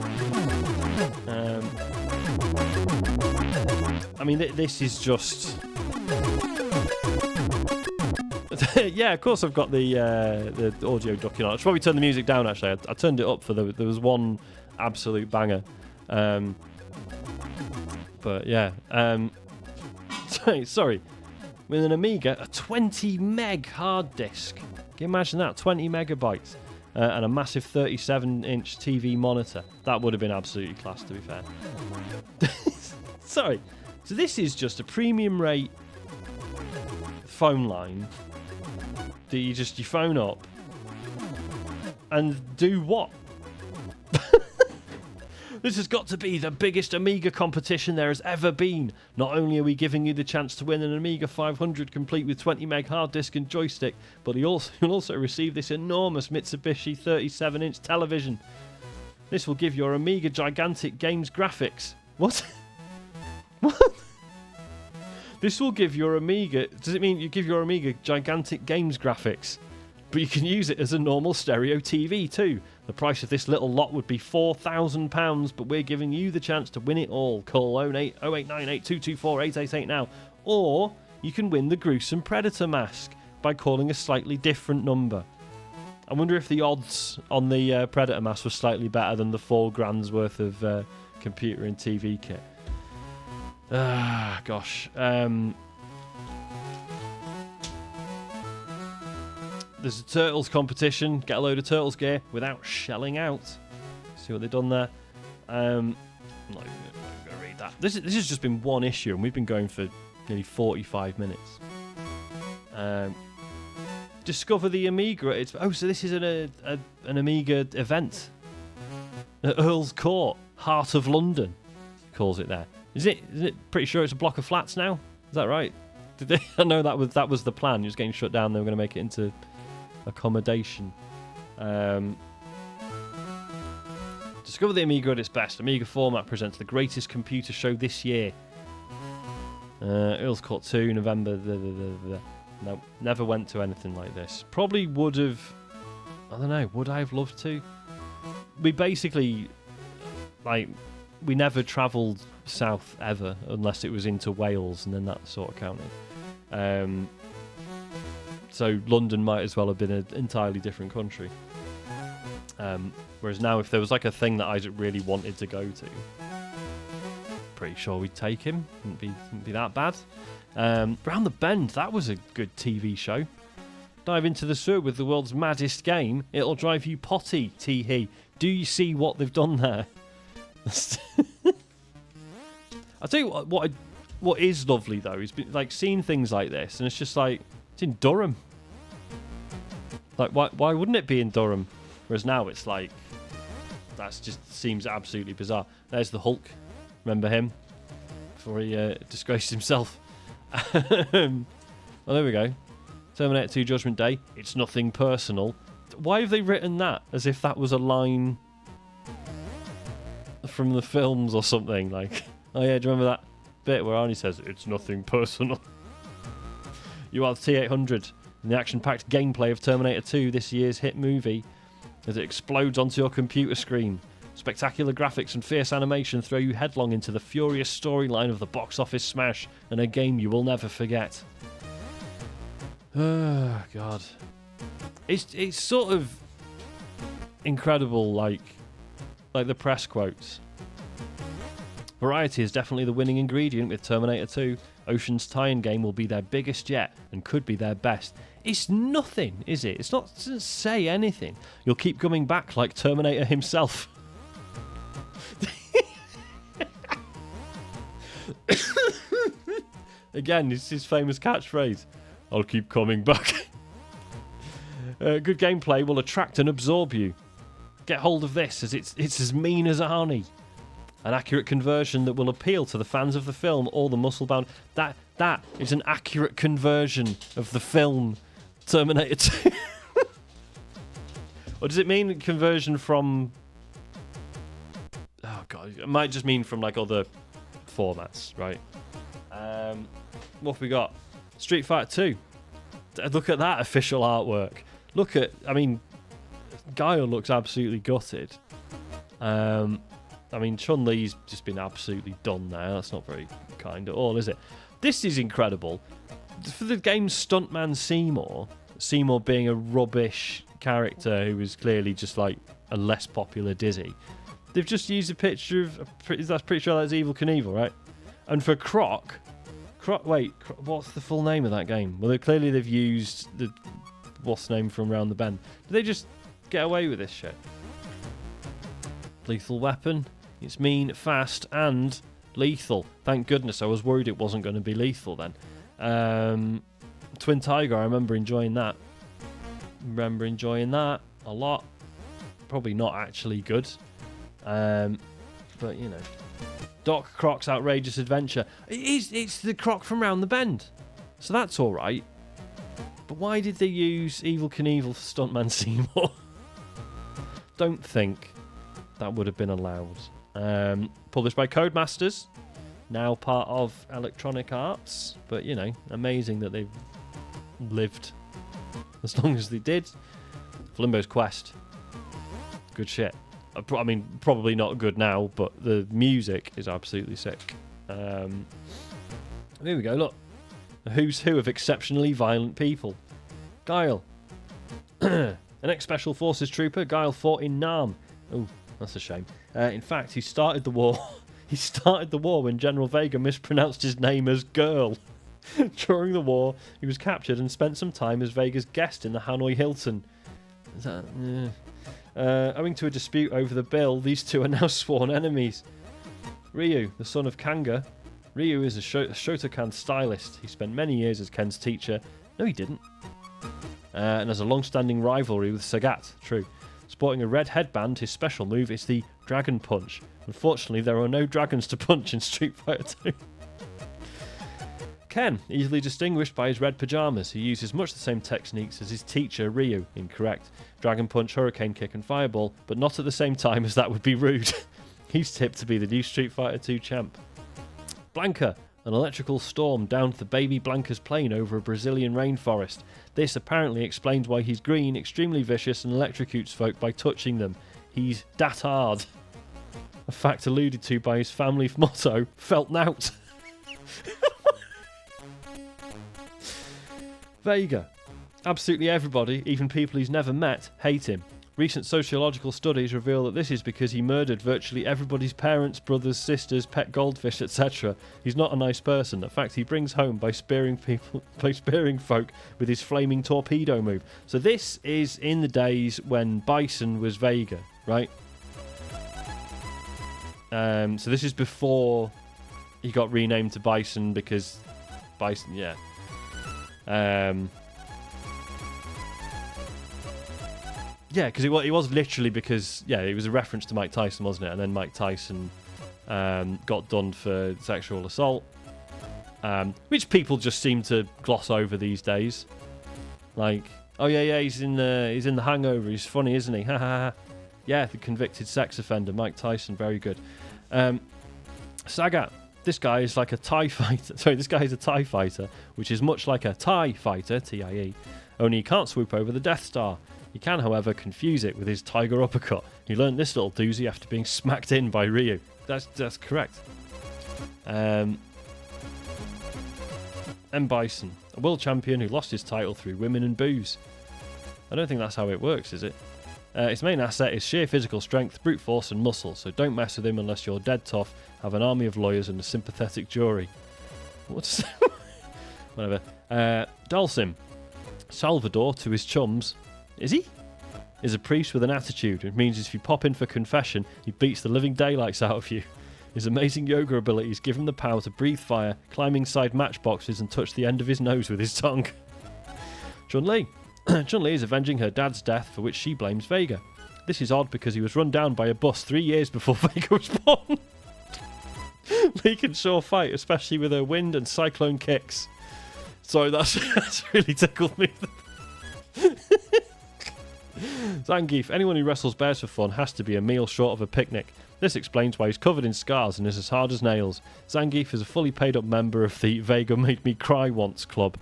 I mean, this is just... Yeah, of course I've got the audio ducking on. I should probably turn the music down, actually. I turned it up for there was one absolute banger. But yeah. Sorry. With an Amiga, a 20 meg hard disk. Can you imagine that? 20 megabytes. And a massive 37-inch TV monitor. That would have been absolutely class, to be fair. Sorry. So this is just a premium rate phone line that you phone up and do what? This has got to be the biggest Amiga competition there has ever been. Not only are we giving you the chance to win an Amiga 500 complete with 20 meg hard disk and joystick, but you'll also receive this enormous Mitsubishi 37-inch television. This will give your Amiga gigantic games graphics. What? What? This will give your Amiga... Does it mean you give your Amiga gigantic games graphics? But you can use it as a normal stereo TV too. The price of this little lot would be £4,000, but we're giving you the chance to win it all. Call 0898224888 now. Or you can win the gruesome Predator mask by calling a slightly different number. I wonder if the odds on the Predator mask were slightly better than the £4,000's worth of computer and TV kit. Ah, gosh. There's a Turtles competition. Get a load of Turtles gear without shelling out. See what they've done there. I'm not even going to read that. This has just been one issue, and we've been going for nearly 45 minutes. Discover the Amiga. So this is an Amiga event at Earl's Court, heart of London. Calls it there. Is it pretty sure it's a block of flats now? Is that right? I know that was the plan. It was getting shut down. They were going to make it into accommodation. Discover the Amiga at its best. Amiga Format presents the greatest computer show this year. Earl's Court 2, November. No, never went to anything like this. Probably would have. I don't know. Would I have loved to? We basically, we never travelled south ever, unless it was into Wales, and then that sort of counted. So London might as well have been an entirely different country. Whereas now, if there was a thing that Isaac really wanted to go to, pretty sure we'd take him. Wouldn't be that bad. Round the Bend, that was a good TV show. Dive into the sewer with the world's maddest game. It'll drive you potty, tee-hee. Do you see what they've done there? I'll tell you what is lovely, though, is seeing things like this, and it's just it's in Durham. Why wouldn't it be in Durham? Whereas now it's that just seems absolutely bizarre. There's the Hulk. Remember him? Before he disgraced himself. Well, there we go. Terminator 2 Judgment Day. It's nothing personal. Why have they written that as if that was a line from the films or something? Oh yeah, do you remember that bit where Arnie says, it's nothing personal? You are the T-800 in the action-packed gameplay of Terminator 2, this year's hit movie, as it explodes onto your computer screen. Spectacular graphics and fierce animation throw you headlong into the furious storyline of the box office smash and a game you will never forget. Oh, God. It's sort of incredible, like the press quotes. Variety is definitely the winning ingredient with Terminator 2. Ocean's tie-in game will be their biggest yet and could be their best. It's nothing, is it? It doesn't say anything. You'll keep coming back like Terminator himself. Again, it's his famous catchphrase. I'll keep coming back. Good gameplay will attract and absorb you. Get hold of this, as it's as mean as Arnie. An accurate conversion that will appeal to the fans of the film or the muscle-bound. That is an accurate conversion of the film Terminator 2. Or does it mean conversion from... Oh, God. It might just mean from, other formats, right? What have we got? Street Fighter 2. Look at that official artwork. Guile looks absolutely gutted. I mean, Chun-Li's just been absolutely done there. That's not very kind at all, is it? This is incredible. For the game's stuntman Seymour being a rubbish character who was clearly just like a less popular Dizzy, they've just used a picture of... That's pretty sure that's Evel Knievel, right? And for Croc... what's the full name of that game? Well, clearly they've used the... What's the name from Round the Bend? Did they just get away with this shit? Lethal weapon. It's mean, fast, and lethal. Thank goodness. I was worried it wasn't going to be lethal then. Twin Tiger, I remember enjoying that. A lot. Probably not actually good. But, you know. Doc Croc's Outrageous Adventure. It's the Croc from Round the Bend. So that's alright. But why did they use Evel Knievel for Stuntman Seymour? Don't think that would have been allowed. Published by Codemasters. Now part of Electronic Arts. But, you know, amazing that they've lived as long as they did. Flimbo's Quest. Good shit. I mean, probably not good now, but the music is absolutely sick. Here we go, look. A who's who of exceptionally violent people. Guile. An ex-Special Forces trooper, Guile fought in Nam. Oh, that's a shame. In fact, he started the war. He started the war when General Vega mispronounced his name as Girl. During the war, he was captured and spent some time as Vega's guest in the Hanoi Hilton. Is that... owing to a dispute over the bill, these two are now sworn enemies. Ryu, the son of Kanga. Ryu is a Shotokan stylist. He spent many years as Ken's teacher. No, he didn't. And has a long-standing rivalry with Sagat. True. Sporting a red headband, his special move is the Dragon Punch. Unfortunately, there are no dragons to punch in Street Fighter 2. Ken, easily distinguished by his red pyjamas. He uses much the same techniques as his teacher, Ryu. Incorrect. Dragon Punch, Hurricane Kick and Fireball, but not at the same time, as that would be rude. He's tipped to be the new Street Fighter 2 champ. Blanca, an electrical storm downed the baby Blanca's plane over a Brazilian rainforest. This apparently explains why he's green, extremely vicious, and electrocutes folk by touching them. He's dat hard. A fact alluded to by his family motto, felt nout. Vega. Absolutely everybody, even people he's never met, hate him. Recent sociological studies reveal that this is because he murdered virtually everybody's parents, brothers, sisters, pet goldfish, etc. He's not a nice person. In fact, he brings home by spearing folk with his flaming torpedo move. So this is in the days when Bison was Vega, right? So this is before he got renamed to Bison because Bison, yeah. Yeah, because it was literally because, yeah, it was a reference to Mike Tyson, wasn't it? And then Mike Tyson got done for sexual assault, which people just seem to gloss over these days. Like, oh yeah, he's in the Hangover. He's funny, isn't he? Ha ha ha. Yeah, the convicted sex offender, Mike Tyson, very good. Sagat. This guy is like a TIE fighter. Sorry, this guy is a TIE fighter, which is much like a TIE fighter, T-I-E, only he can't swoop over the Death Star. He can, however, confuse it with his Tiger Uppercut. He learned this little doozy after being smacked in by Ryu. That's correct. M. Bison, a world champion who lost his title through women and booze. I don't think that's how it works, is it? His main asset is sheer physical strength, brute force and muscle, so don't mess with him unless you're dead tough, have an army of lawyers and a sympathetic jury. What's... Whatever. Dalsim. Salvador, to his chums... Is he? Is a priest with an attitude. It means if you pop in for confession, he beats the living daylights out of you. His amazing yoga abilities give him the power to breathe fire, climb inside matchboxes and touch the end of his nose with his tongue. Chun-Li. Chun-Li is avenging her dad's death, for which she blames Vega. This is odd because he was run down by a bus 3 years before Vega was born. Lee can sure fight, especially with her wind and cyclone kicks. Sorry, that's really tickled me. Zangief, anyone who wrestles bears for fun has to be a meal short of a picnic. This explains why he's covered in scars and is as hard as nails. Zangief is a fully paid up member of the Vega Made Me Cry Once club.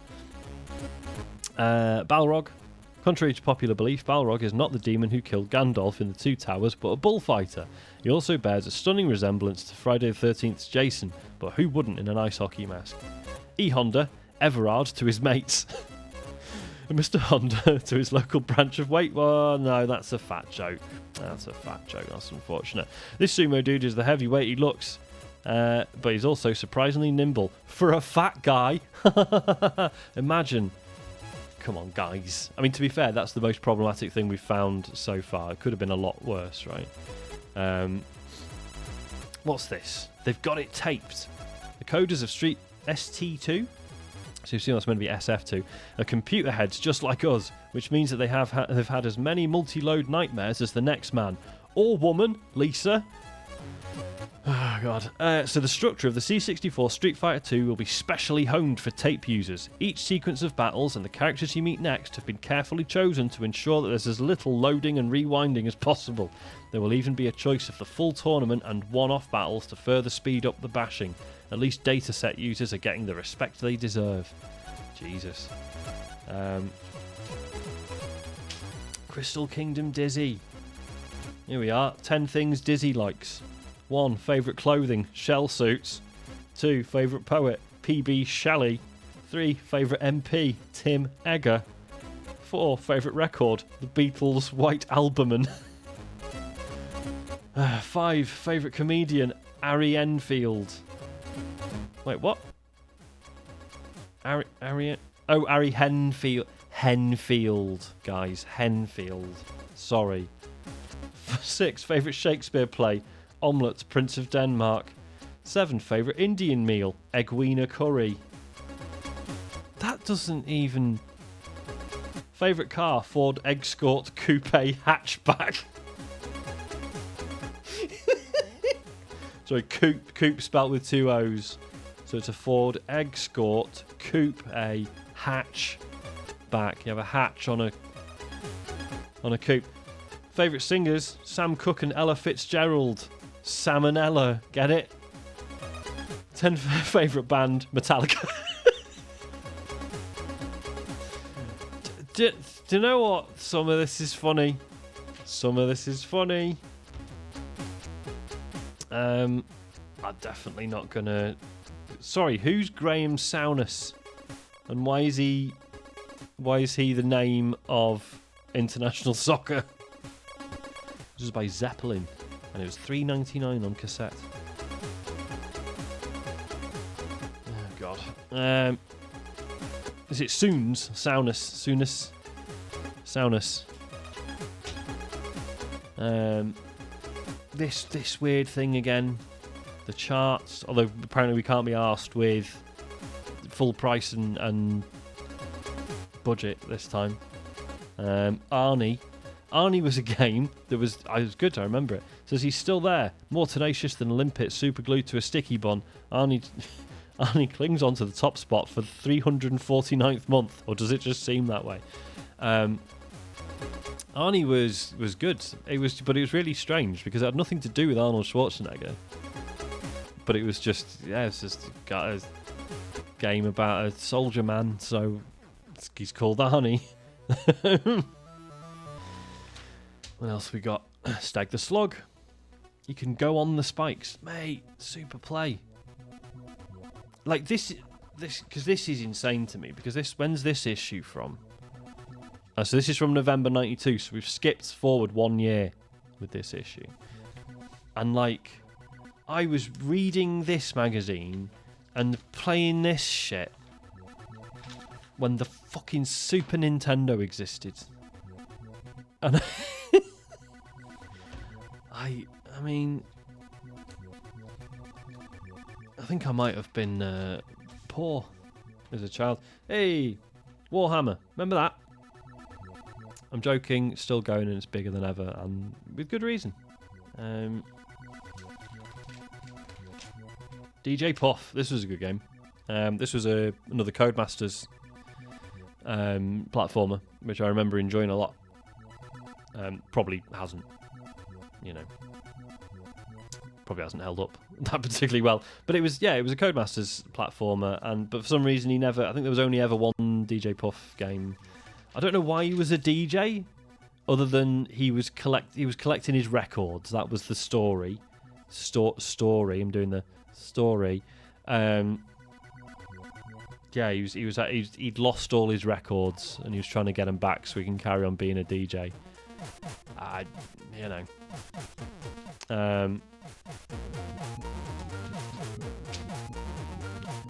Balrog, Contrary to popular belief, Balrog is not the demon who killed Gandalf in the Two Towers, but a bullfighter. He also bears a stunning resemblance to Friday the 13th's Jason, but who wouldn't in an ice hockey mask? E. Honda, Everard to his mates. And Mr. Honda to his local branch of weight. Well, no, that's a fat joke. That's a fat joke. That's unfortunate. This sumo dude is the heavyweight he looks, but he's also surprisingly nimble. For a fat guy. Imagine. Come on, guys. I mean, to be fair, that's the most problematic thing we've found so far. It could have been a lot worse, right? What's this? They've got it taped. The coders of Street ST2, so you see that's meant to be SF2, are computer heads just like us, which means that they've had as many multi-load nightmares as the next man. Or woman, Lisa. Oh, God. So the structure of the C64 Street Fighter 2 will be specially honed for tape users. Each sequence of battles and the characters you meet next have been carefully chosen to ensure that there's as little loading and rewinding as possible. There will even be a choice of the full tournament and one-off battles to further speed up the bashing. At least dataset users are getting the respect they deserve. Jesus. Crystal Kingdom Dizzy. Here we are. 10 things Dizzy likes. 1. Favourite clothing, shell suits. 2. Favourite poet, P.B. Shelley. 3. Favourite MP, Tim Egger. 4. Favourite record, The Beatles' White Album. 5. Favourite comedian, Ari Enfield. Wait, what? Ari Henfield. Henfield, guys. Henfield. Sorry. 6. Favourite Shakespeare play, Omelette, Prince of Denmark. 7. Favourite Indian meal, Egwina curry. That doesn't even... Favourite car, Ford Escort Coupe Hatchback. Sorry, coupe spelt with 2 O's. So it's a Ford Escort Coupe Hatchback. You have a hatch on a coupe. Favourite singers, Sam Cooke and Ella Fitzgerald. Sam and Ella, get it? 10 favourite band, Metallica. do you know what? Some of this is funny. Some of this is funny. I'm definitely not gonna... Sorry, who's Graham Souness? And why is he the name of international soccer? This was by Zeppelin, and it was $3.99 on cassette. Oh God. Is it Soons? Souness. This weird thing again. The charts, although apparently we can't be arsed with full price and budget this time. Arnie was a game that was good, I remember it. Says he's still there, more tenacious than a limpet superglued to a sticky bun. Arnie clings onto the top spot for the 349th month, or does it just seem that way? Arnie was good. But it was really strange because it had nothing to do with Arnold Schwarzenegger. But it was just got a game about a soldier man, so he's called Arnie. What else we got? Stag the Slug. You can go on the spikes, mate. Super play. Like this, because this is insane to me. Because when's this issue from? So this is from November '92. So we've skipped forward 1 year with this issue, and like, I was reading this magazine and playing this shit when the fucking Super Nintendo existed. And I mean, I think I might have been poor as a child. Hey, Warhammer, remember that? I'm joking, still going and it's bigger than ever, and with good reason. DJ Puff, this was a good game. This was another Codemasters platformer, which I remember enjoying a lot. Probably hasn't held up that particularly well. But it was a Codemasters platformer, but for some reason I think there was only ever one DJ Puff game I don't know why he was a DJ, other than he was collecting his records. That was the story. Story. I'm doing the story. Yeah, he'd lost all his records and he was trying to get them back so he can carry on being a DJ. You know.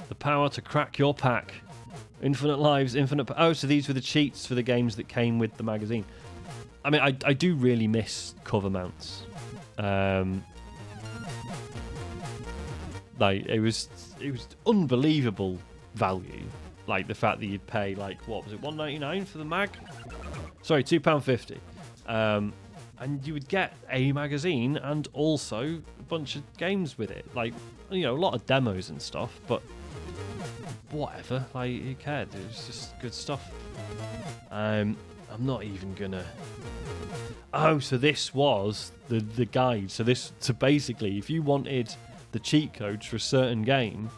The power to crack your pack. Infinite lives, infinite... Oh, so these were the cheats for the games that came with the magazine. I mean, I do really miss cover mounts. Like, it was unbelievable value. Like, the fact that you'd pay, like, what was it, $1.99 for the mag? Sorry, £2.50. And you would get a magazine and also a bunch of games with it. Like, you know, a lot of demos and stuff, but whatever. Like, who cared? It was just good stuff. I'm not even gonna... Oh, so this was the guide. So basically, if you wanted the cheat codes for a certain game,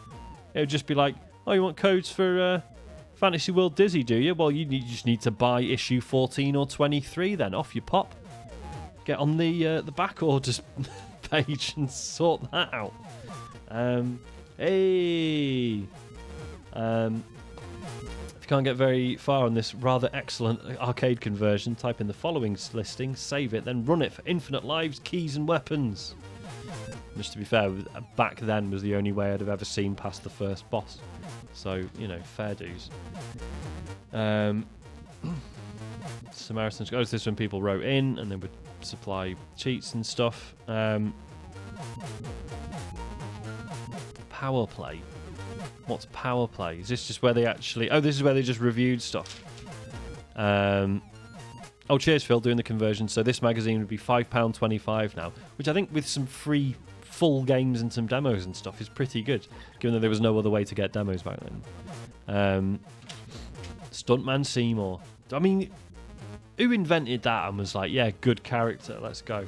it would just be like, oh, you want codes for Fantasy World Dizzy, do you? Well, you just need to buy issue 14 or 23 then. Off you pop. Get on the back orders page and sort that out. Hey! If you can't get very far on this rather excellent arcade conversion, type in the following listing, save it, then run it for infinite lives, keys and weapons. Just to be fair, back then was the only way I'd have ever seen past the first boss. So, you know, fair dues. Samaritan's... Oh, this is when people wrote in and then would supply cheats and stuff. Power play. What's power play? Is this just where they actually... Oh, this is where they just reviewed stuff. Oh, cheers, Phil, doing the conversion. So this magazine would be £5.25 now, which I think with some free full games and some demos and stuff is pretty good, given that there was no other way to get demos back then. Stuntman Seymour. I mean, who invented that and was like, yeah, good character, let's go.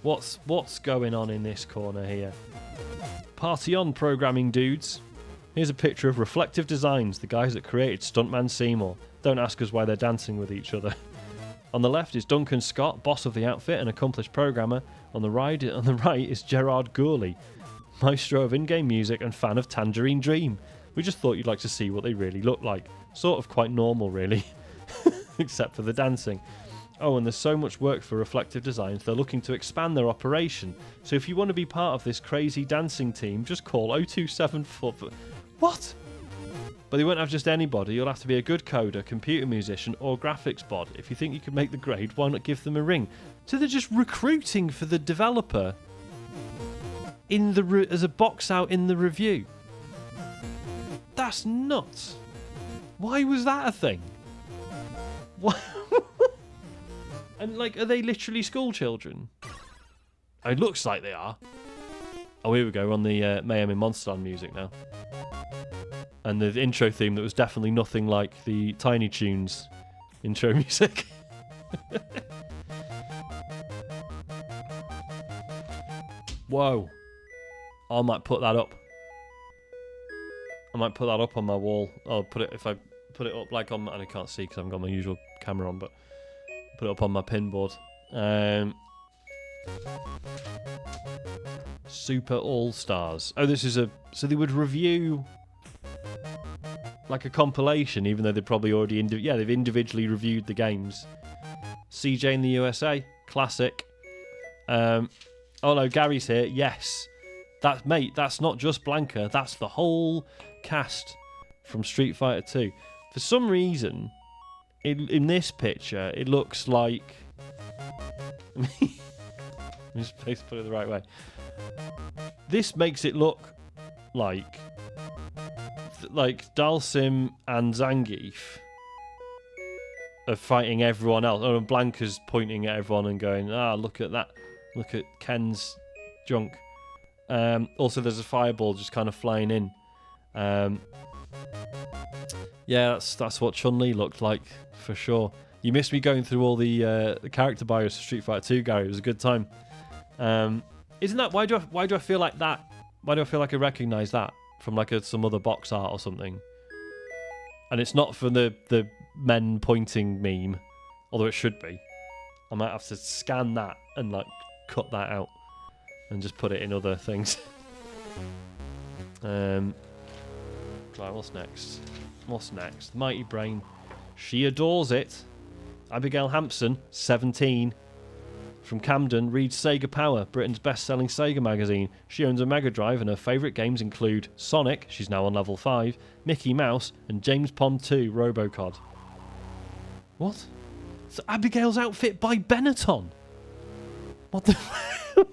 What's going on in this corner here? Party on, programming dudes. Here's a picture of Reflective Designs, the guys that created Stuntman Seymour. Don't ask us why they're dancing with each other. On the left is Duncan Scott, boss of the outfit and accomplished programmer. On the right is Gerard Gourley, maestro of in-game music and fan of Tangerine Dream. We just thought you'd like to see what they really look like. Sort of quite normal, really. Except for the dancing. Oh, and there's so much work for Reflective Designs, they're looking to expand their operation. So if you want to be part of this crazy dancing team, just call 0274... What? But they won't have just anybody. You'll have to be a good coder, computer musician, or graphics bod. If you think you can make the grade, why not give them a ring? So they're just recruiting for the developer in the as a box out in the review. That's nuts. Why was that a thing? What? And like, are they literally school children? It looks like they are. Oh, here we go. We're on the Mayhem in Monsterland music now. And the intro theme that was definitely nothing like the Tiny Toons intro music. Whoa. I might put that up. I might put that up on my wall. I'll put it, if I put it up like on, and I can't see because I haven't got my usual camera on, but put it up on my pinboard. Super All Stars. Oh, this is so they would review like a compilation, even though they've probably already they've individually reviewed the games. CJ in the USA, classic. Oh no, Gary's here. Yes, that's not just Blanca. That's the whole cast from Street Fighter 2. For some reason, in this picture, it looks like. Let me just put it the right way. This makes it look like Dalsim and Zangief are fighting everyone else. Oh, and Blanca's pointing at everyone and going, look at that. Look at Ken's junk. Also, there's a fireball just kind of flying in. Yeah, that's what Chun-Li looked like, for sure. You missed me going through all the character bios for Street Fighter 2, Gary. It was a good time. Isn't that... Why do I feel like that? Why do I feel like I recognise that from like some other box art or something? And it's not from the men pointing meme, although it should be. I might have to scan that and like cut that out and just put it in other things. Right, what's next? What's next? Mighty Brain. She adores it. Abigail Hampson, 17. From Camden, reads Sega Power, Britain's best-selling Sega magazine. She owns a Mega Drive and her favourite games include Sonic, she's now on level 5, Mickey Mouse, and James Pond 2 Robocod. What? It's Abigail's outfit by Benetton. What the...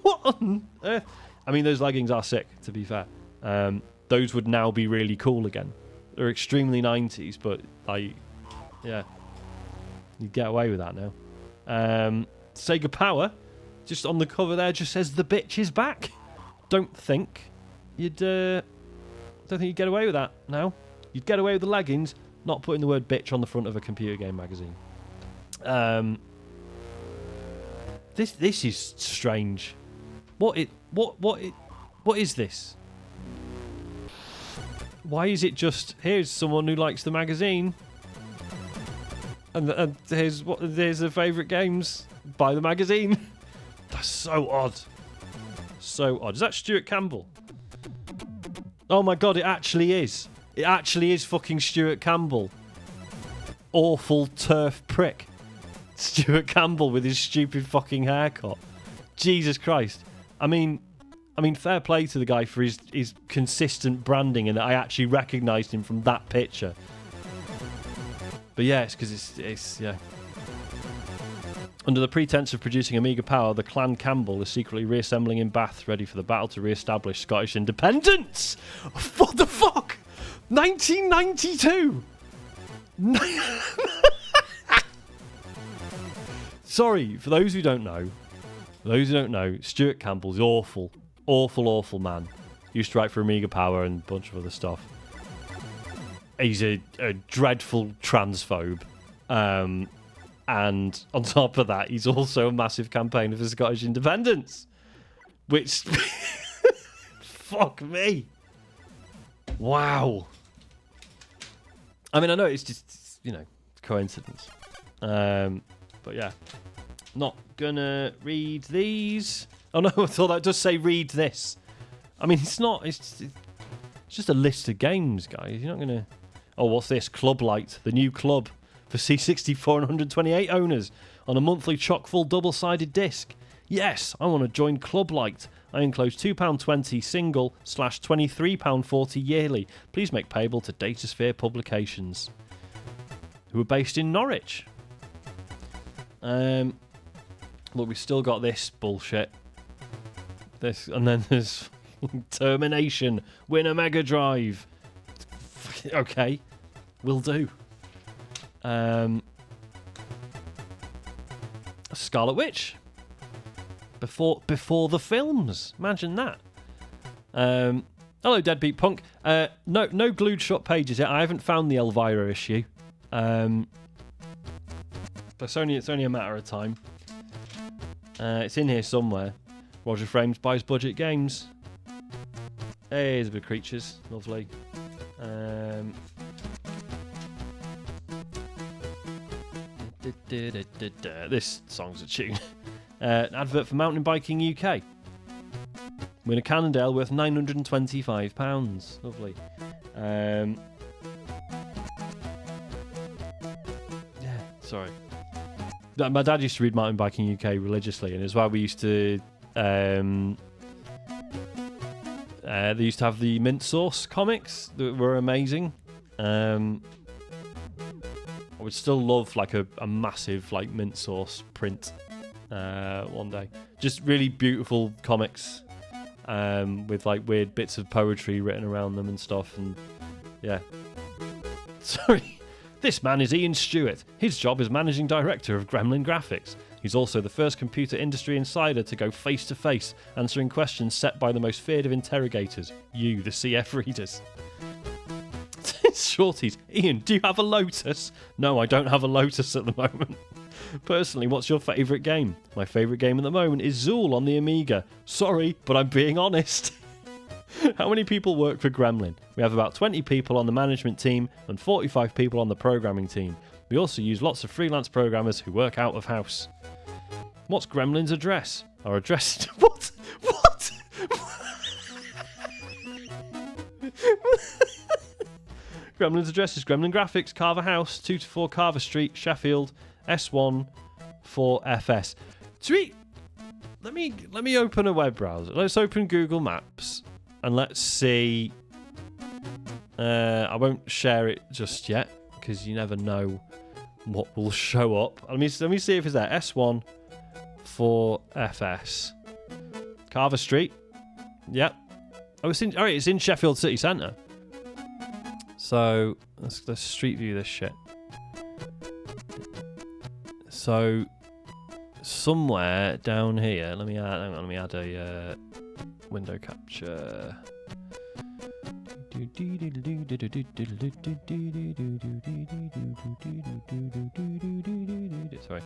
what on earth? I mean, those leggings are sick, to be fair. Those would now be really cool again. They're extremely 90s, but, like, yeah. You get away with that now. Sega Power, just on the cover there, just says the bitch is back. Don't think you'd get away with that now. You'd get away with the leggings, not putting the word bitch on the front of a computer game magazine. This is strange. What is this? Why is it just here's someone who likes the magazine, and here's the favourite games by the magazine? That's so odd. So odd. Is that Stuart Campbell? Oh my god, it actually is. It actually is fucking Stuart Campbell. Awful turf prick. Stuart Campbell with his stupid fucking haircut. Jesus Christ. I mean, fair play to the guy for his consistent branding and that I actually recognised him from that picture. But yeah, it's because it's yeah. Under the pretense of producing Amiga Power, the Clan Campbell is secretly reassembling in Bath, ready for the battle to re-establish Scottish independence. What the fuck? 1992. Sorry, for those who don't know, Stuart Campbell's awful, awful man. Used to write for Amiga Power and a bunch of other stuff. He's a dreadful transphobe. And on top of that, he's also a massive campaigner for Scottish independence. Which... fuck me. Wow. I mean, I know it's just, coincidence. But yeah. Not gonna read these. Oh no, I thought that does say read this. I mean, it's not. It's just a list of games, guys. You're not gonna... Oh, what's this? Club Light. The new club. For C64 and 128 owners on a monthly chock-full double-sided disc. Yes, I want to join Club Light. I enclose £2.20 single / £23.40 yearly. Please make payable to Datasphere Publications, who are based in Norwich. Look, we've still got this bullshit. This, and then there's Termination. Win a Mega Drive. Okay, will do. Scarlet Witch. Before the films. Imagine that. Hello, Deadbeat Punk. No glued shut pages yet. I haven't found the Elvira issue. But it's only a matter of time. It's in here somewhere. Roger Frames buys budget games. Hey, there's a bit of creatures. Lovely. This song's a tune. An advert for Mountain Biking UK. Win a Cannondale worth £925. Lovely. Yeah, sorry. My dad used to read Mountain Biking UK religiously, and it's why we used to... they used to have the Mint Sauce comics that were amazing. I would still love like a massive like Mint Sauce print one day. Just really beautiful comics with like weird bits of poetry written around them and stuff. And yeah. Sorry. This man is Ian Stewart. His job is managing director of Gremlin Graphics. He's also the first computer industry insider to go face-to-face, answering questions set by the most feared of interrogators, you, the CF readers. Shorties. Ian, do you have a Lotus? No, I don't have a Lotus at the moment. Personally, what's your favourite game? My favourite game at the moment is Zool on the Amiga. Sorry, but I'm being honest. How many people work for Gremlin? We have about 20 people on the management team and 45 people on the programming team. We also use lots of freelance programmers who work out of house. What's Gremlin's address? Our address... What? What? Gremlin's address is Gremlin Graphics, Carver House, 2-4 Carver Street, Sheffield, S1 4FS. Sweet. Let me open a web browser. Let's open Google Maps and let's see. I won't share it just yet because you never know what will show up. Let me see if it's there. S1 4FS, Carver Street. Yep. Oh, it's in Sheffield City Centre. So let's street view this shit. So somewhere down here, let me add a window capture. Sorry,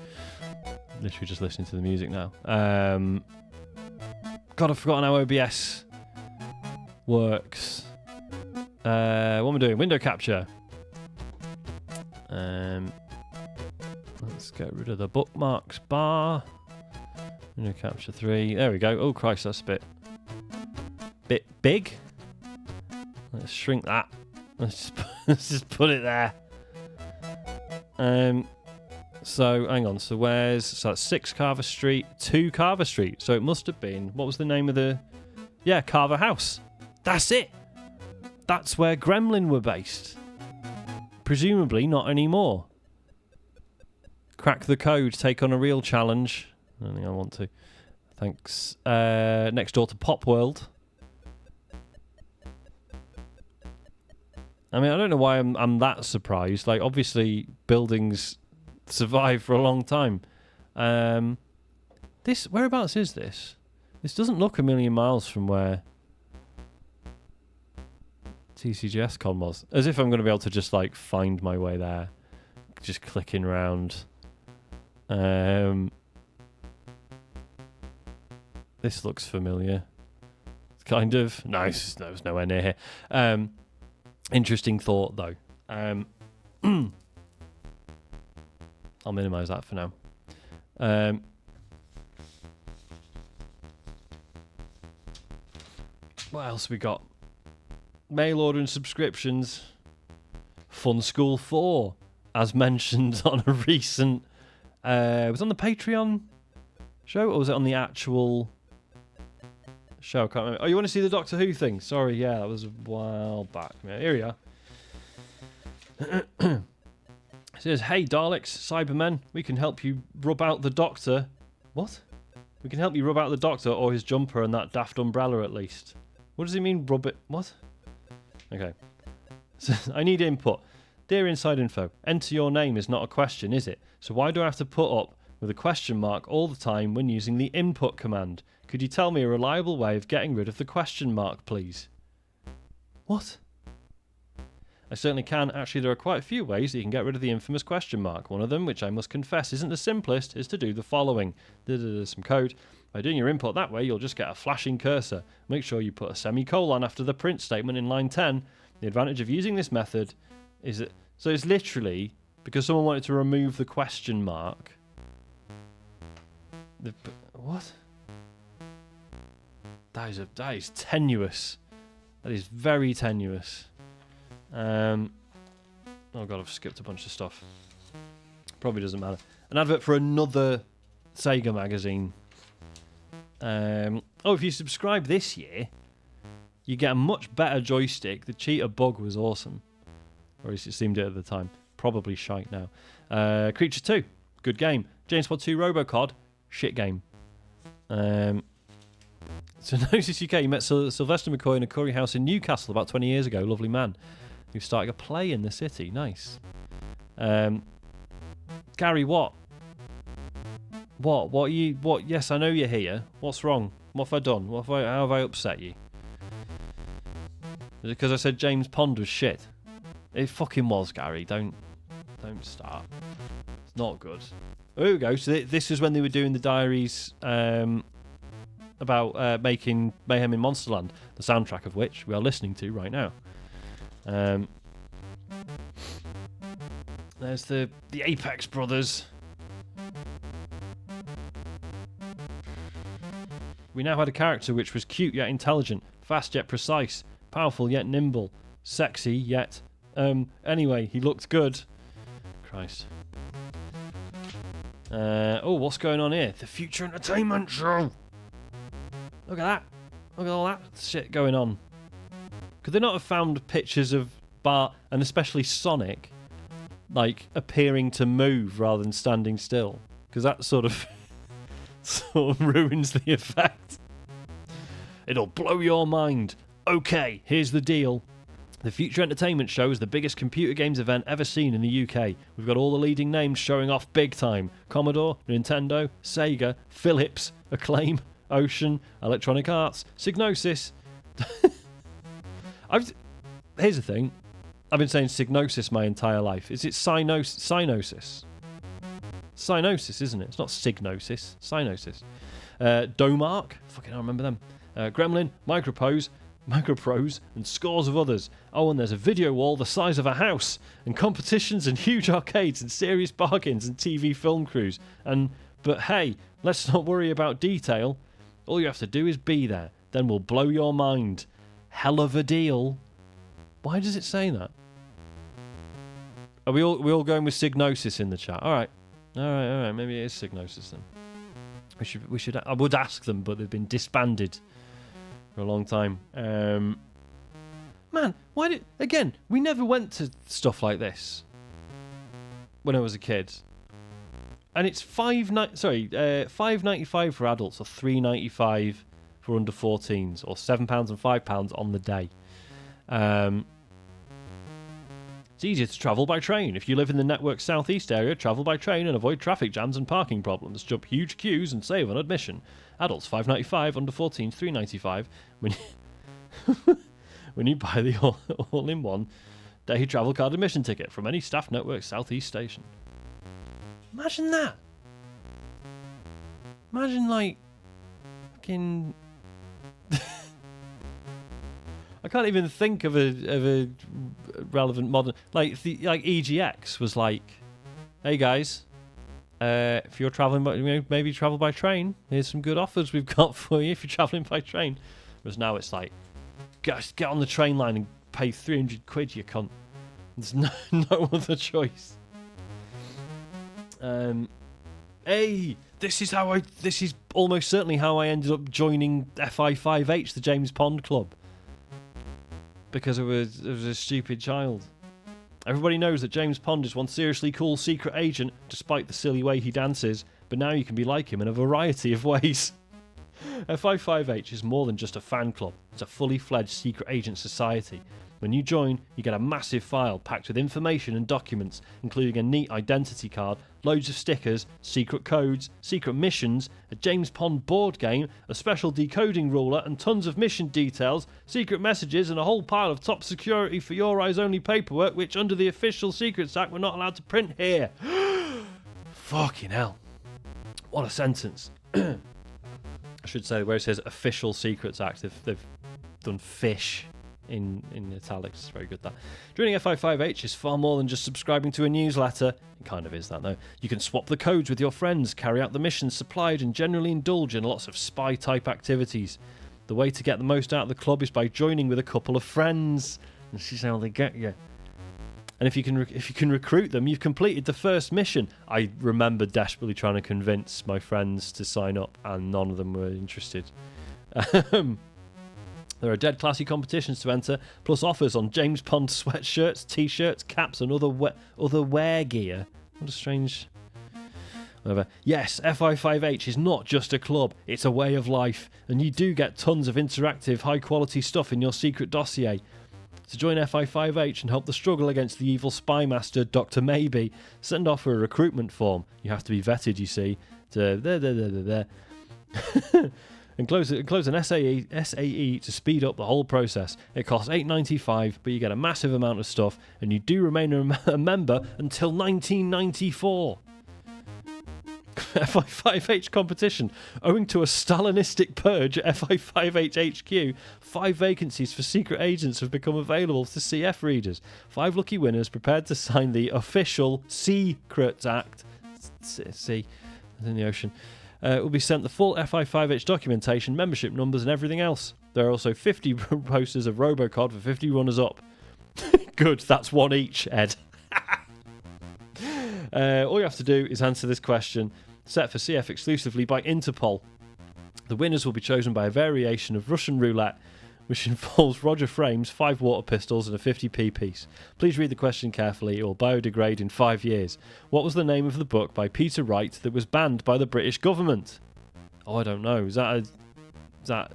literally just listening to the music now. God, I've forgotten how OBS works. What am I doing? Window capture. Let's get rid of the bookmarks bar. Window capture 3. There we go. Oh Christ, that's a bit big. Let's shrink that. Let's just put it there. So hang on. So that's 6 Carver Street, 2 Carver Street. So it must have been. What was the name of the? Yeah, Carver House. That's it. That's where Gremlin were based. Presumably not anymore. Crack the code, take on a real challenge. I don't think I want to. Thanks. Next door to Pop World. I mean, I don't know why I'm that surprised. Like, obviously, buildings survive for a long time. Whereabouts is this? This doesn't look a million miles from where TCGS Con was. As if I'm going to be able to just like find my way there. Just clicking around. This looks familiar. Kind of. No, it's nowhere near here. Interesting thought though. I'll minimise that for now. What else we got? Mail order and subscriptions. Fun School 4, as mentioned on a recent... was it on the Patreon show, or was it on the actual show? I can't remember. Oh, you want to see the Doctor Who thing? Sorry, yeah, that was a while back. Yeah, here we are. It says, hey, Daleks, Cybermen, we can help you rub out the Doctor. What? We can help you rub out the Doctor or his jumper and that daft umbrella at least. What does he mean, rub it? What? Okay. So, I need input. Dear Inside Info, enter your name is not a question, is it? So why do I have to put up with a question mark all the time when using the input command? Could you tell me a reliable way of getting rid of the question mark, please? What? I certainly can. Actually, there are quite a few ways that you can get rid of the infamous question mark. One of them, which I must confess isn't the simplest, is to do the following. There's some code. By doing your input that way, you'll just get a flashing cursor. Make sure you put a semicolon after the print statement in line 10. The advantage of using this method is that... So it's literally because someone wanted to remove the question mark. What? That is tenuous. That is very tenuous. Oh god, I've skipped a bunch of stuff. Probably doesn't matter. An advert for another Sega magazine. If you subscribe this year, you get a much better joystick. The cheater bug was awesome. Or at least it seemed it at the time. Probably shite now. Creature 2, good game. James Bond 2 Robocod, shit game. So Gnosis UK, you met Sylvester McCoy in a curry house in Newcastle about 20 years ago. Lovely man. Who's starting a play in the city. Nice. Gary, what? What are you... What? Yes, I know you're here. What's wrong? What have I done? How have I upset you? Is it because I said James Pond was shit? It fucking was, Gary. Don't start. It's not good. Oh, here we go. So this is when they were doing the diaries about making Mayhem in Monsterland, the soundtrack of which we are listening to right now. There's the Apex brothers. We now had a character which was cute yet intelligent, fast yet precise, powerful yet nimble, sexy yet... anyway, he looked good. Christ. What's going on here? The Future Entertainment Show! Look at that. Look at all that shit going on. Could they not have found pictures of Bart, and especially Sonic, like, appearing to move rather than standing still? Because that sort of ruins the effect. It'll blow your mind. Okay, here's the deal. The Future Entertainment Show is the biggest computer games event ever seen in the UK. We've got all the leading names showing off big time. Commodore, Nintendo, Sega, Philips, Acclaim, Ocean, Electronic Arts, Psygnosis. Here's the thing. I've been saying Psygnosis my entire life. Is it Cynosis? Cynosis, isn't it? It's not Psygnosis. Cynosis. Domark. Fucking I remember them. Gremlin, Microprose, and scores of others. Oh, and there's a video wall the size of a house, and competitions and huge arcades and serious bargains and TV film crews. But hey, let's not worry about detail. All you have to do is be there. Then we'll blow your mind. Hell of a deal. Why does it say that? Are we all going with Psygnosis in the chat? All right. Maybe it is Psygnosis then. We should. I would ask them, but they've been disbanded for a long time. Man, why did... Again, we never went to stuff like this when I was a kid. And it's $5.95 for adults, or $3.95 for under 14s, or £7 and £5 on the day. It's easier to travel by train. If you live in the network's southeast area, travel by train and avoid traffic jams and parking problems. Jump huge queues and save on admission. Adults $5.95, under 14s $3.95. When you buy the all-in-one day travel card admission ticket from any staff network southeast station. Imagine that. Imagine like fucking. I can't even think of a relevant modern like EGX was like, hey guys, if you're traveling by maybe travel by train. Here's some good offers we've got for you if you're traveling by train. Whereas now it's like, get on the train line and pay 300 quid, you cunt. There's no other choice. Hey, this is almost certainly how I ended up joining FI5H, the James Pond Club. Because I was a stupid child. Everybody knows that James Pond is one seriously cool secret agent, despite the silly way he dances, but now you can be like him in a variety of ways. FI5H is more than just a fan club, it's a fully fledged secret agent society. When you join, you get a massive file packed with information and documents, including a neat identity card, loads of stickers, secret codes, secret missions, a James Pond board game, a special decoding ruler, and tons of mission details, secret messages, and a whole pile of top security for your eyes only paperwork, which under the Official Secrets Act we're not allowed to print here. Fucking hell. What a sentence. I should say where it says Official Secrets Act, they've done fish in italics. It's very good, that. Joining FI5H is far more than just subscribing to a newsletter. It kind of is that, though. You can swap the codes with your friends, carry out the missions supplied, and generally indulge in lots of spy-type activities. The way to get the most out of the club is by joining with a couple of friends. This is how they get you. And if you can recruit them, you've completed the first mission. I remember desperately trying to convince my friends to sign up, and none of them were interested. There are dead classy competitions to enter, plus offers on James Pond sweatshirts, t-shirts, caps, and other wear gear. What a strange... Whatever. Yes, FI5H is not just a club, it's a way of life, and you do get tons of interactive, high-quality stuff in your secret dossier. To join FI5H and help the struggle against the evil spy master, Dr. Maybe, send off a recruitment form. You have to be vetted, you see, to and close an SAE to speed up the whole process. It costs $8.95, but you get a massive amount of stuff, and you do remain a member until 1994. FI5H competition. Owing to a Stalinistic purge at FI5H HQ, 5 vacancies for secret agents have become available to CF readers. 5 lucky winners prepared to sign the official Secrets Act. See, in the ocean. Will be sent the full FI5H documentation, membership numbers, and everything else. There are also 50 posters of Robocod for 50 runners-up. Good, that's one each, Ed. All you have to do is answer this question, set for CF exclusively by Interpol. The winners will be chosen by a variation of Russian roulette, which involves Roger frames, 5 water pistols, and a 50p piece. Please read the question carefully. It will biodegrade in 5 years. What was the name of the book by Peter Wright that was banned by the British government? Oh, I don't know. Is that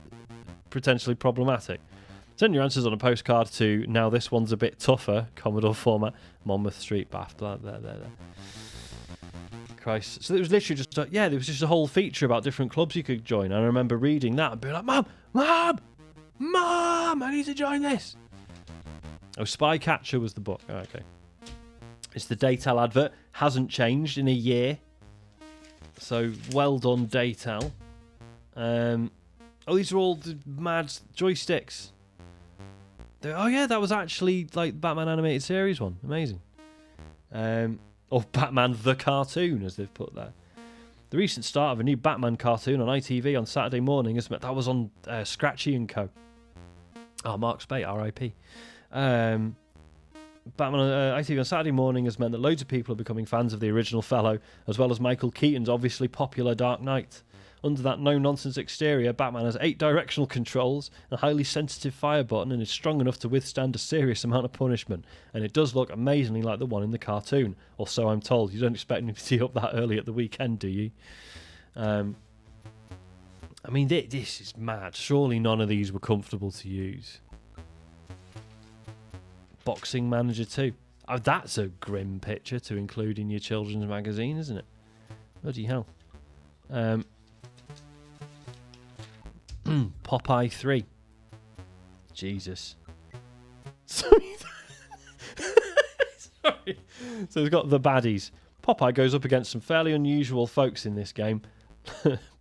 potentially problematic? Send your answers on a postcard to Now This One's a Bit Tougher, Commodore Format, Monmouth Street, Bath, blah, blah, blah, blah. Christ. So there was literally just, there was just a whole feature about different clubs you could join. And I remember reading that and being like, Mom, I need to join this. Oh, Spy Catcher was the book. Oh, okay. It's the Daytel advert. Hasn't changed in a year. So, well done, Daytel. These are all the mad joysticks. Oh, yeah, that was actually like Batman Animated Series one. Amazing. Or Batman the Cartoon, as they've put there. The recent start of a new Batman cartoon on ITV on Saturday morning that was on Scratchy & Co. Oh, Mark Spate, R.I.P. Batman on ITV on Saturday morning has meant that loads of people are becoming fans of the original fellow, as well as Michael Keaton's obviously popular Dark Knight. Under that no-nonsense exterior, Batman has 8 directional controls, a highly sensitive fire button, and is strong enough to withstand a serious amount of punishment. And it does look amazingly like the one in the cartoon, or so I'm told. You don't expect me to see up that early at the weekend, do you? I mean, this is mad. Surely none of these were comfortable to use. Boxing Manager 2. Oh, that's a grim picture to include in your children's magazine, isn't it? Bloody hell. Popeye 3. Jesus. Sorry. So we've got the baddies. Popeye goes up against some fairly unusual folks in this game.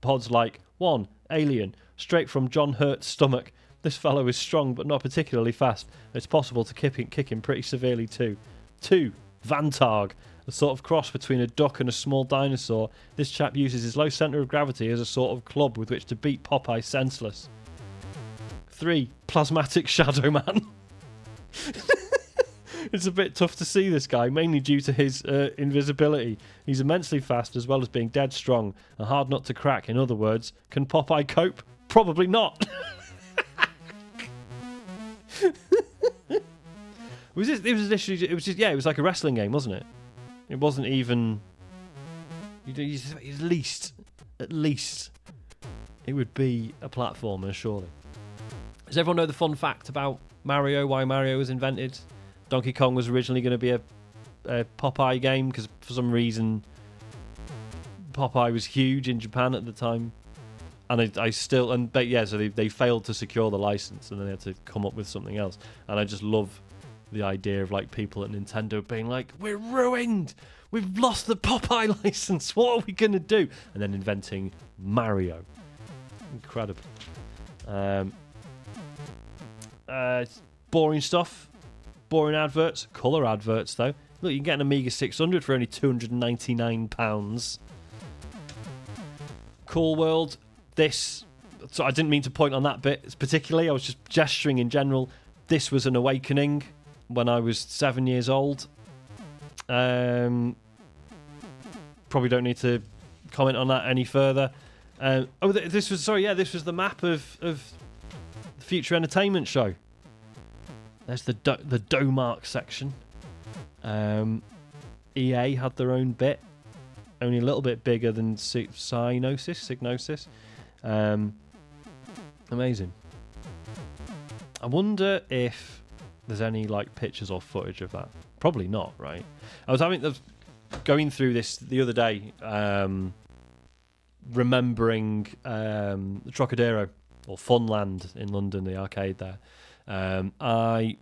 Pods like 1. Alien. Straight from John Hurt's stomach. This fellow is strong but not particularly fast. It's possible to kick him pretty severely too. 2. Vantag. A sort of cross between a duck and a small dinosaur. This chap uses his low centre of gravity as a sort of club with which to beat Popeye senseless. 3. Plasmatic Shadow Man. It's a bit tough to see this guy, mainly due to his invisibility. He's immensely fast as well as being dead strong and hard not to crack. In other words, can Popeye cope? Probably not. It was like a wrestling game, wasn't it? It wasn't even. At least, it would be a platformer, surely. Does everyone know the fun fact about Mario? Why Mario was invented? Donkey Kong was originally going to be a Popeye game because for some reason Popeye was huge in Japan at the time, and so they failed to secure the license, and then they had to come up with something else. And I just love the idea of like people at Nintendo being like, we're ruined, we've lost the Popeye license, what are we gonna do? And then inventing Mario. Incredible. Boring stuff, boring adverts, colour adverts though. Look, you can get an Amiga 600 for only £299. Cool World. So I didn't mean to point on that bit particularly, I was just gesturing in general. This was an awakening when I was 7 years old. Probably don't need to comment on that any further. This was the map of the Future Entertainment Show. There's the Domark section. EA had their own bit, only a little bit bigger than Psygnosis. Amazing. I wonder if there's any like pictures or footage of that. Probably not, right? I was going through this the other day, remembering the Trocadero or Funland in London, the arcade there. I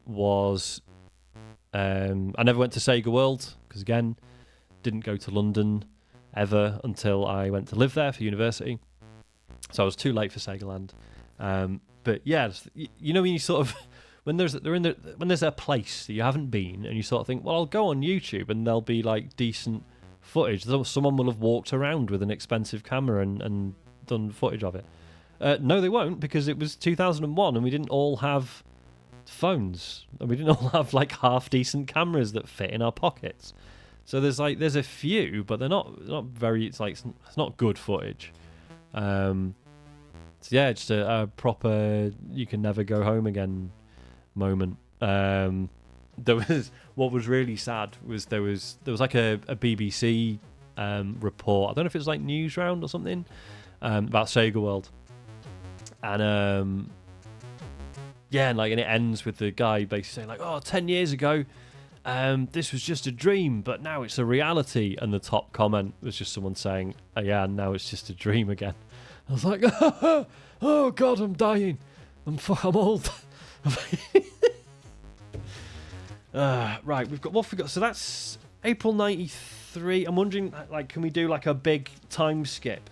never went to Sega World because again, didn't go to London. ever until I went to live there for university. So I was too late for Sega Land. But yeah, you know when you sort of when there's a place that you haven't been and you sort of think, well, I'll go on YouTube and there'll be like decent footage. Someone will have walked around with an expensive camera and done footage of it. No, they won't, because it was 2001 and we didn't all have phones and we didn't all have like half decent cameras that fit in our pockets. So there's a few, but they're not very. It's not good footage. So yeah, just a proper you can never go home again moment. There was what was really sad was there was like a BBC report. I don't know if it was like News Round or something about Sega World, and and it ends with the guy basically saying like, oh, 10 years ago this was just a dream, but now it's a reality. And the top comment was just someone saying, oh yeah, now it's just a dream again. I was like, oh god, I'm dying. I'm old. Right, we've got what we got. So that's April 93. I'm wondering, like, can we do like a big time skip?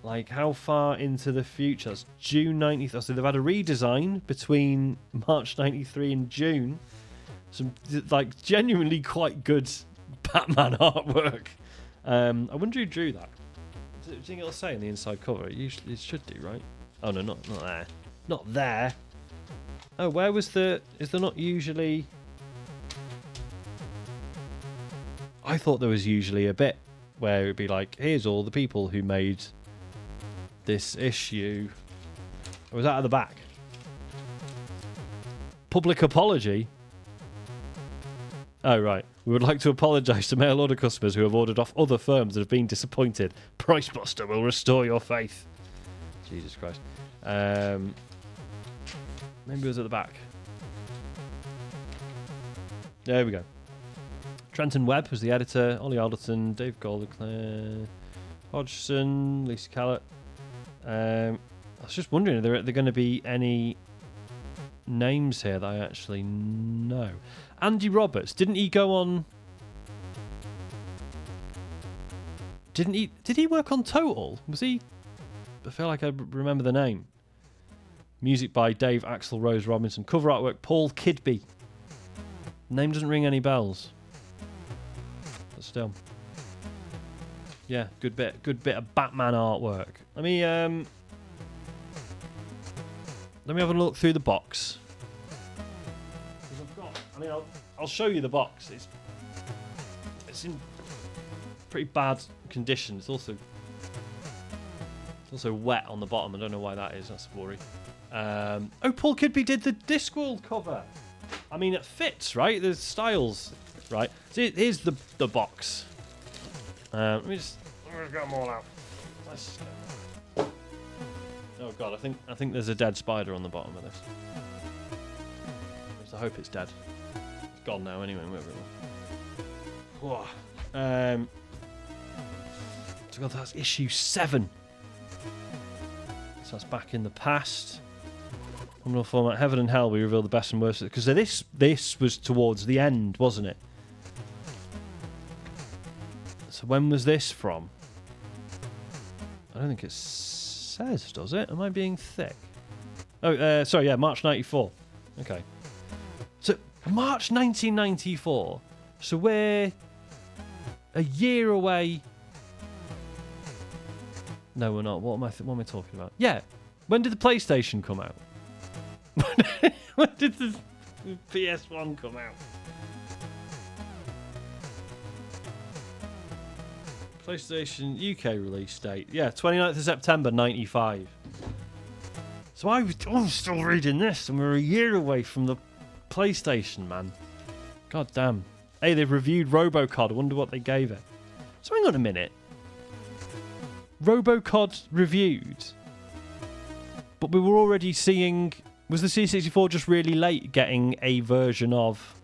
Like, how far into the future? That's June 93. So they've had a redesign between March 93 and June. Some like genuinely quite good Batman artwork. I wonder who drew that. Do you think it'll say on the inside cover? It should do, right? Oh no, not there. Not there. Oh, where was is there not usually... I thought there was usually a bit where it'd be like, here's all the people who made this issue. Or was that at the back? Public apology? Oh, right. We would like to apologise to mail order customers who have ordered off other firms that have been disappointed. Price Buster will restore your faith. Jesus Christ. Maybe it was at the back. There we go. Trenton Webb was the editor. Ollie Alderton, Dave Gold, Claire Hodgson, Lisa Callett. I was just wondering, are there going to be any names here that I actually know? Andy Roberts, didn't he go on... Did he work on Total? Was he... I feel like I remember the name. Music by Dave Axel Rose Robinson. Cover artwork, Paul Kidby. Name doesn't ring any bells. But still. Yeah, good bit of Batman artwork. Let me have a look through the box. I'll show you the box. It's in pretty bad condition. It's also wet on the bottom. I don't know why that is. That's a worry. Paul Kidby did the Discworld cover. I mean, it fits, right? There's styles, right? So here's the box. Let me just get them all out. Oh god, I think there's a dead spider on the bottom of this. I hope it's dead. It's gone now anyway, wherever it was. So god, that's issue 7. So that's back in the past. Commodore Format, Heaven and Hell, we reveal the best and worst. Because this was towards the end, wasn't it? So when was this from? I don't think it says, does it? Am I being thick? Oh, sorry, yeah, March 94. Okay. So, March 1994. So we're a year away. No, we're not. What am I talking about? Yeah. When did the PlayStation come out? When did the PS1 come out? PlayStation UK release date. Yeah, 29th of September 95. So I'm still reading this and we're a year away from the PlayStation, man. God damn. Hey, they've reviewed RoboCod. I wonder what they gave it. So hang on a minute. RoboCod reviewed. But we were already seeing... Was the C64 just really late getting a version of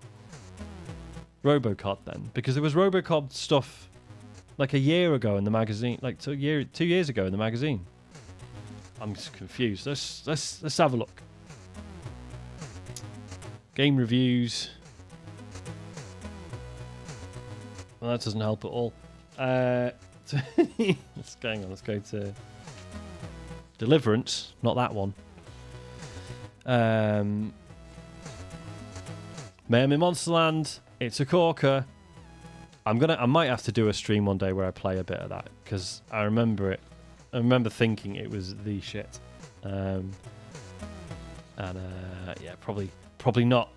RoboCod then? Because there was RoboCod stuff like a year ago in the magazine, like 2 years ago in the magazine. I'm just confused. Let's have a look. Game reviews. Well, that doesn't help at all. Let's go to Deliverance, not that one. Mayhem in Monsterland. It's a corker. I might have to do a stream one day where I play a bit of that because I remember it. I remember thinking it was the shit. Yeah, probably not.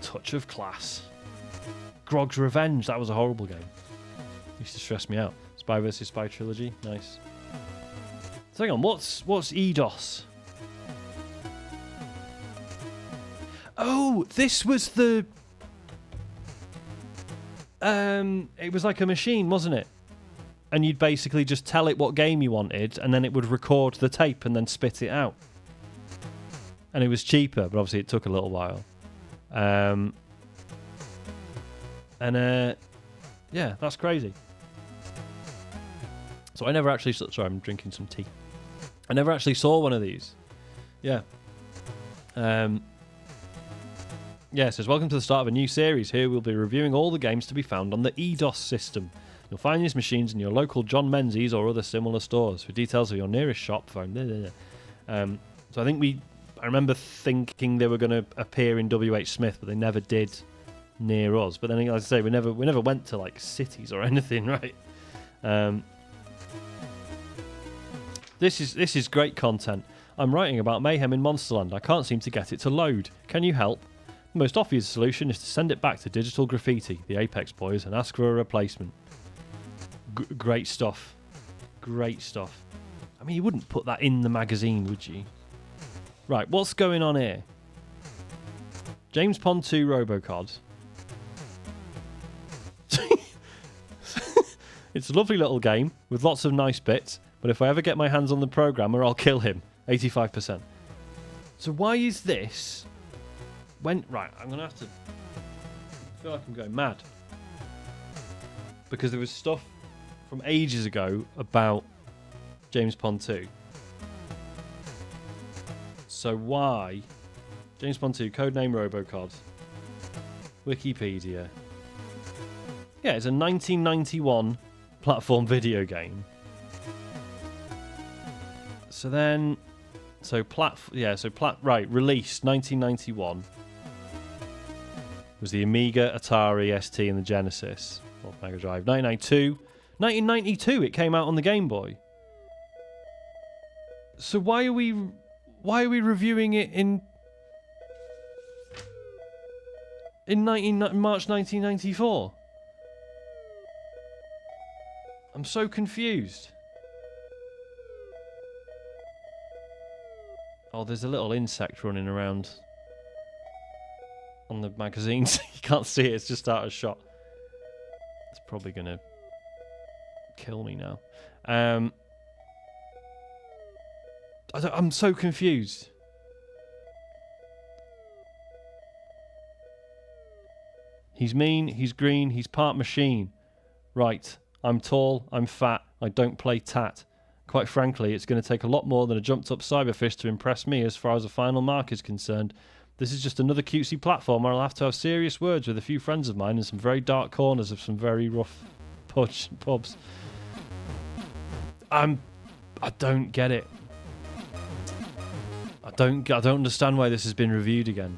Touch of Class. Grog's Revenge. That was a horrible game. Used to stress me out. Spy vs Spy trilogy. Nice. So hang on. What's EDOS? Oh, this was the. It was like a machine, wasn't it? And you'd basically just tell it what game you wanted, and then it would record the tape and then spit it out. And it was cheaper, but obviously it took a little while. Yeah, that's crazy. So I never actually... Sorry, I'm drinking some tea. I never actually saw one of these. Yeah. Yeah, it says, welcome to the start of a new series. Here we'll be reviewing all the games to be found on the EDOS system. You'll find these machines in your local John Menzies or other similar stores. For details of your nearest shop, phone. So I remember thinking they were going to appear in WH Smith, but they never did near us. But then, like I say, we never went to like cities or anything, right? This is great content. I'm writing about Mayhem in Monsterland. I can't seem to get it to load. Can you help? The most obvious solution is to send it back to Digital Graffiti, the Apex boys, and ask for a replacement. Great stuff. Great stuff. I mean, you wouldn't put that in the magazine, would you? Right, what's going on here? James Pond 2 Robocod. It's a lovely little game with lots of nice bits, but if I ever get my hands on the programmer, I'll kill him. 85%. So why is this... Right, I'm going to have to... I feel like I'm going mad. Because there was stuff from ages ago about James Pond 2. So why... James Pond 2, codename Robocod. Wikipedia. Yeah, it's a 1991 platform video game. So then... Right, released 1991. Was the Amiga, Atari, ST, and the Genesis. Well, Mega Drive. 1992, it came out on the Game Boy. So why are we reviewing it in March 1994? I'm so confused. Oh, there's a little insect running around on the magazines. You can't see it, it's just out of shot. It's probably going to kill me now. I'm so confused. He's mean, he's green, he's part machine. Right, I'm tall, I'm fat, I don't play tat. Quite frankly, it's going to take a lot more than a jumped-up cyberfish to impress me as far as the final mark is concerned. This is just another cutesy platform where I'll have to have serious words with a few friends of mine in some very dark corners of some very rough pubs. I don't get it. I don't understand why this has been reviewed again.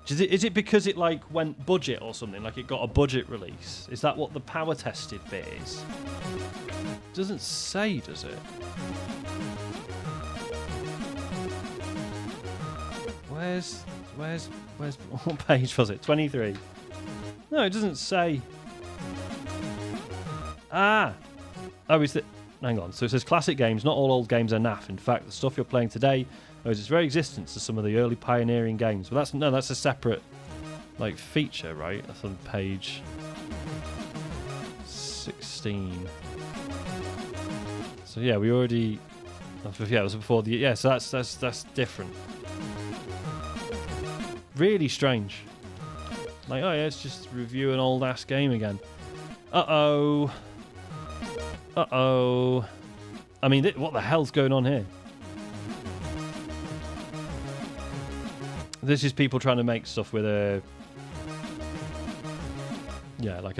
Is it because it like went budget or something? Like it got a budget release? Is that what the power tested bit is? It doesn't say, does it? Where's what page was it? 23. No, it doesn't say. Oh, is it? Hang on. So it says classic games. Not all old games are naff. In fact, the stuff you're playing today owes its very existence to some of the early pioneering games. But that's a separate like feature, right? That's on page 16. So yeah, we already. Yeah, it was before the. Yeah, so that's different. Really strange. Like, oh yeah, it's just review an old ass game again. Uh-oh. I mean, what the hell's going on here? This is people trying to make stuff with a Yeah, like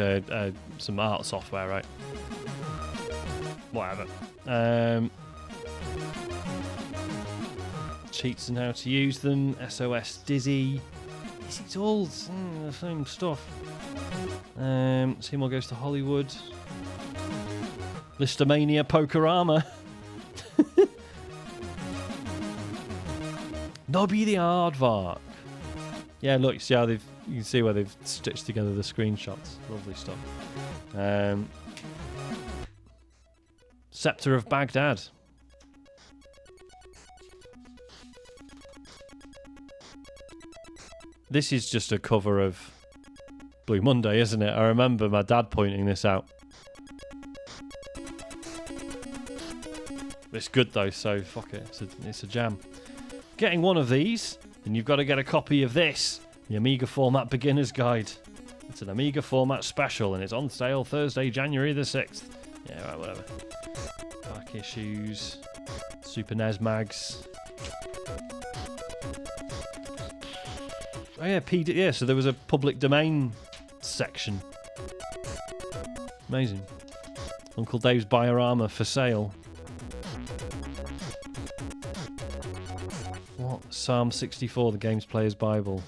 some art software, right? Whatever. Cheats and how to use them. SOS Dizzy. It's all the same stuff. Seymour Goes to Hollywood. Listomania Pokerama. Nobby the Aardvark. Yeah, look, see how you can see where they've stitched together the screenshots. Lovely stuff. Scepter of Baghdad. This is just a cover of Blue Monday, isn't it? I remember my dad pointing this out. It's good though, so fuck it. It's a jam. Getting one of these, and you've got to get a copy of this, the Amiga Format Beginner's Guide. It's an Amiga Format special, and it's on sale Thursday, January the 6th. Yeah, right, whatever. Back issues, Super NES mags. Oh yeah, yeah, so there was a public domain section. Amazing. Uncle Dave's Biorama for sale. What? Psalm 64, the Games Player's Bible.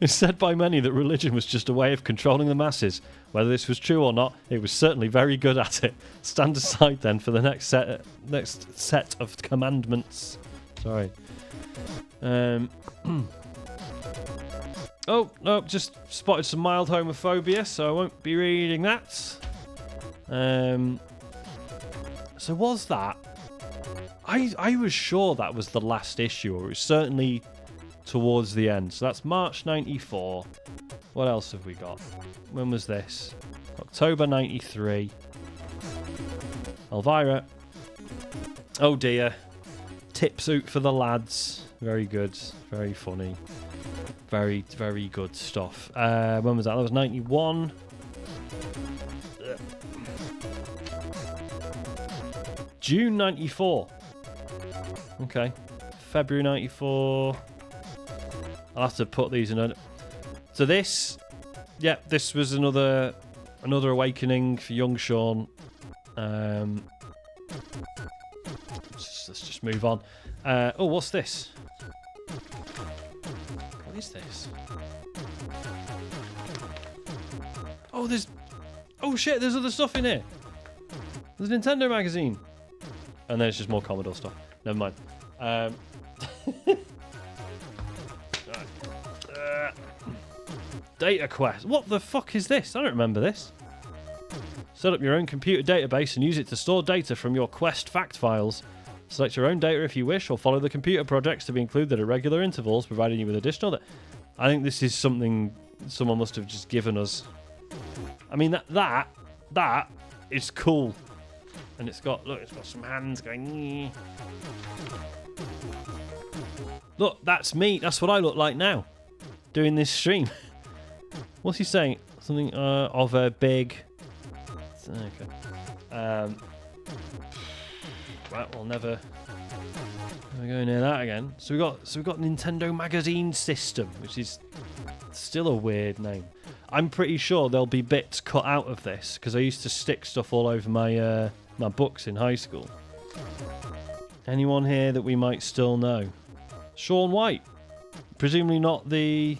It's said by many that religion was just a way of controlling the masses. Whether this was true or not, it was certainly very good at it. Stand aside then for the next set of commandments. Sorry. Oh, no, just spotted some mild homophobia, so I won't be reading that. So was that... I was sure that was the last issue, or it was certainly towards the end. So that's March 94. What else have we got? When was this? October 93. Elvira. Oh dear. Tips out for the lads. Very good. Very funny. Very, very good stuff. When was that? That was 91. June 94. Okay. February 94. I'll have to put these in. So this, yeah, this was another awakening for young Sean. Let's just move on. Oh, what's this? What is this? Oh, oh shit, there's other stuff in here. There's a Nintendo magazine. And then it's just more Commodore stuff. Never mind. Data Quest. What the fuck is this? I don't remember this. Set up your own computer database and use it to store data from your Quest fact files. Select your own data if you wish, or follow the computer projects to be included at regular intervals, providing you with additional I think this is something someone must have just given us. I mean, that is cool. And it's got some hands going. Look, that's me. That's what I look like now, doing this stream. What's he saying? Something of a big. Okay. Right, we'll never go near that again. So we got Nintendo Magazine System, which is still a weird name. I'm pretty sure there'll be bits cut out of this because I used to stick stuff all over my my books in high school. Anyone here that we might still know? Sean White, presumably not the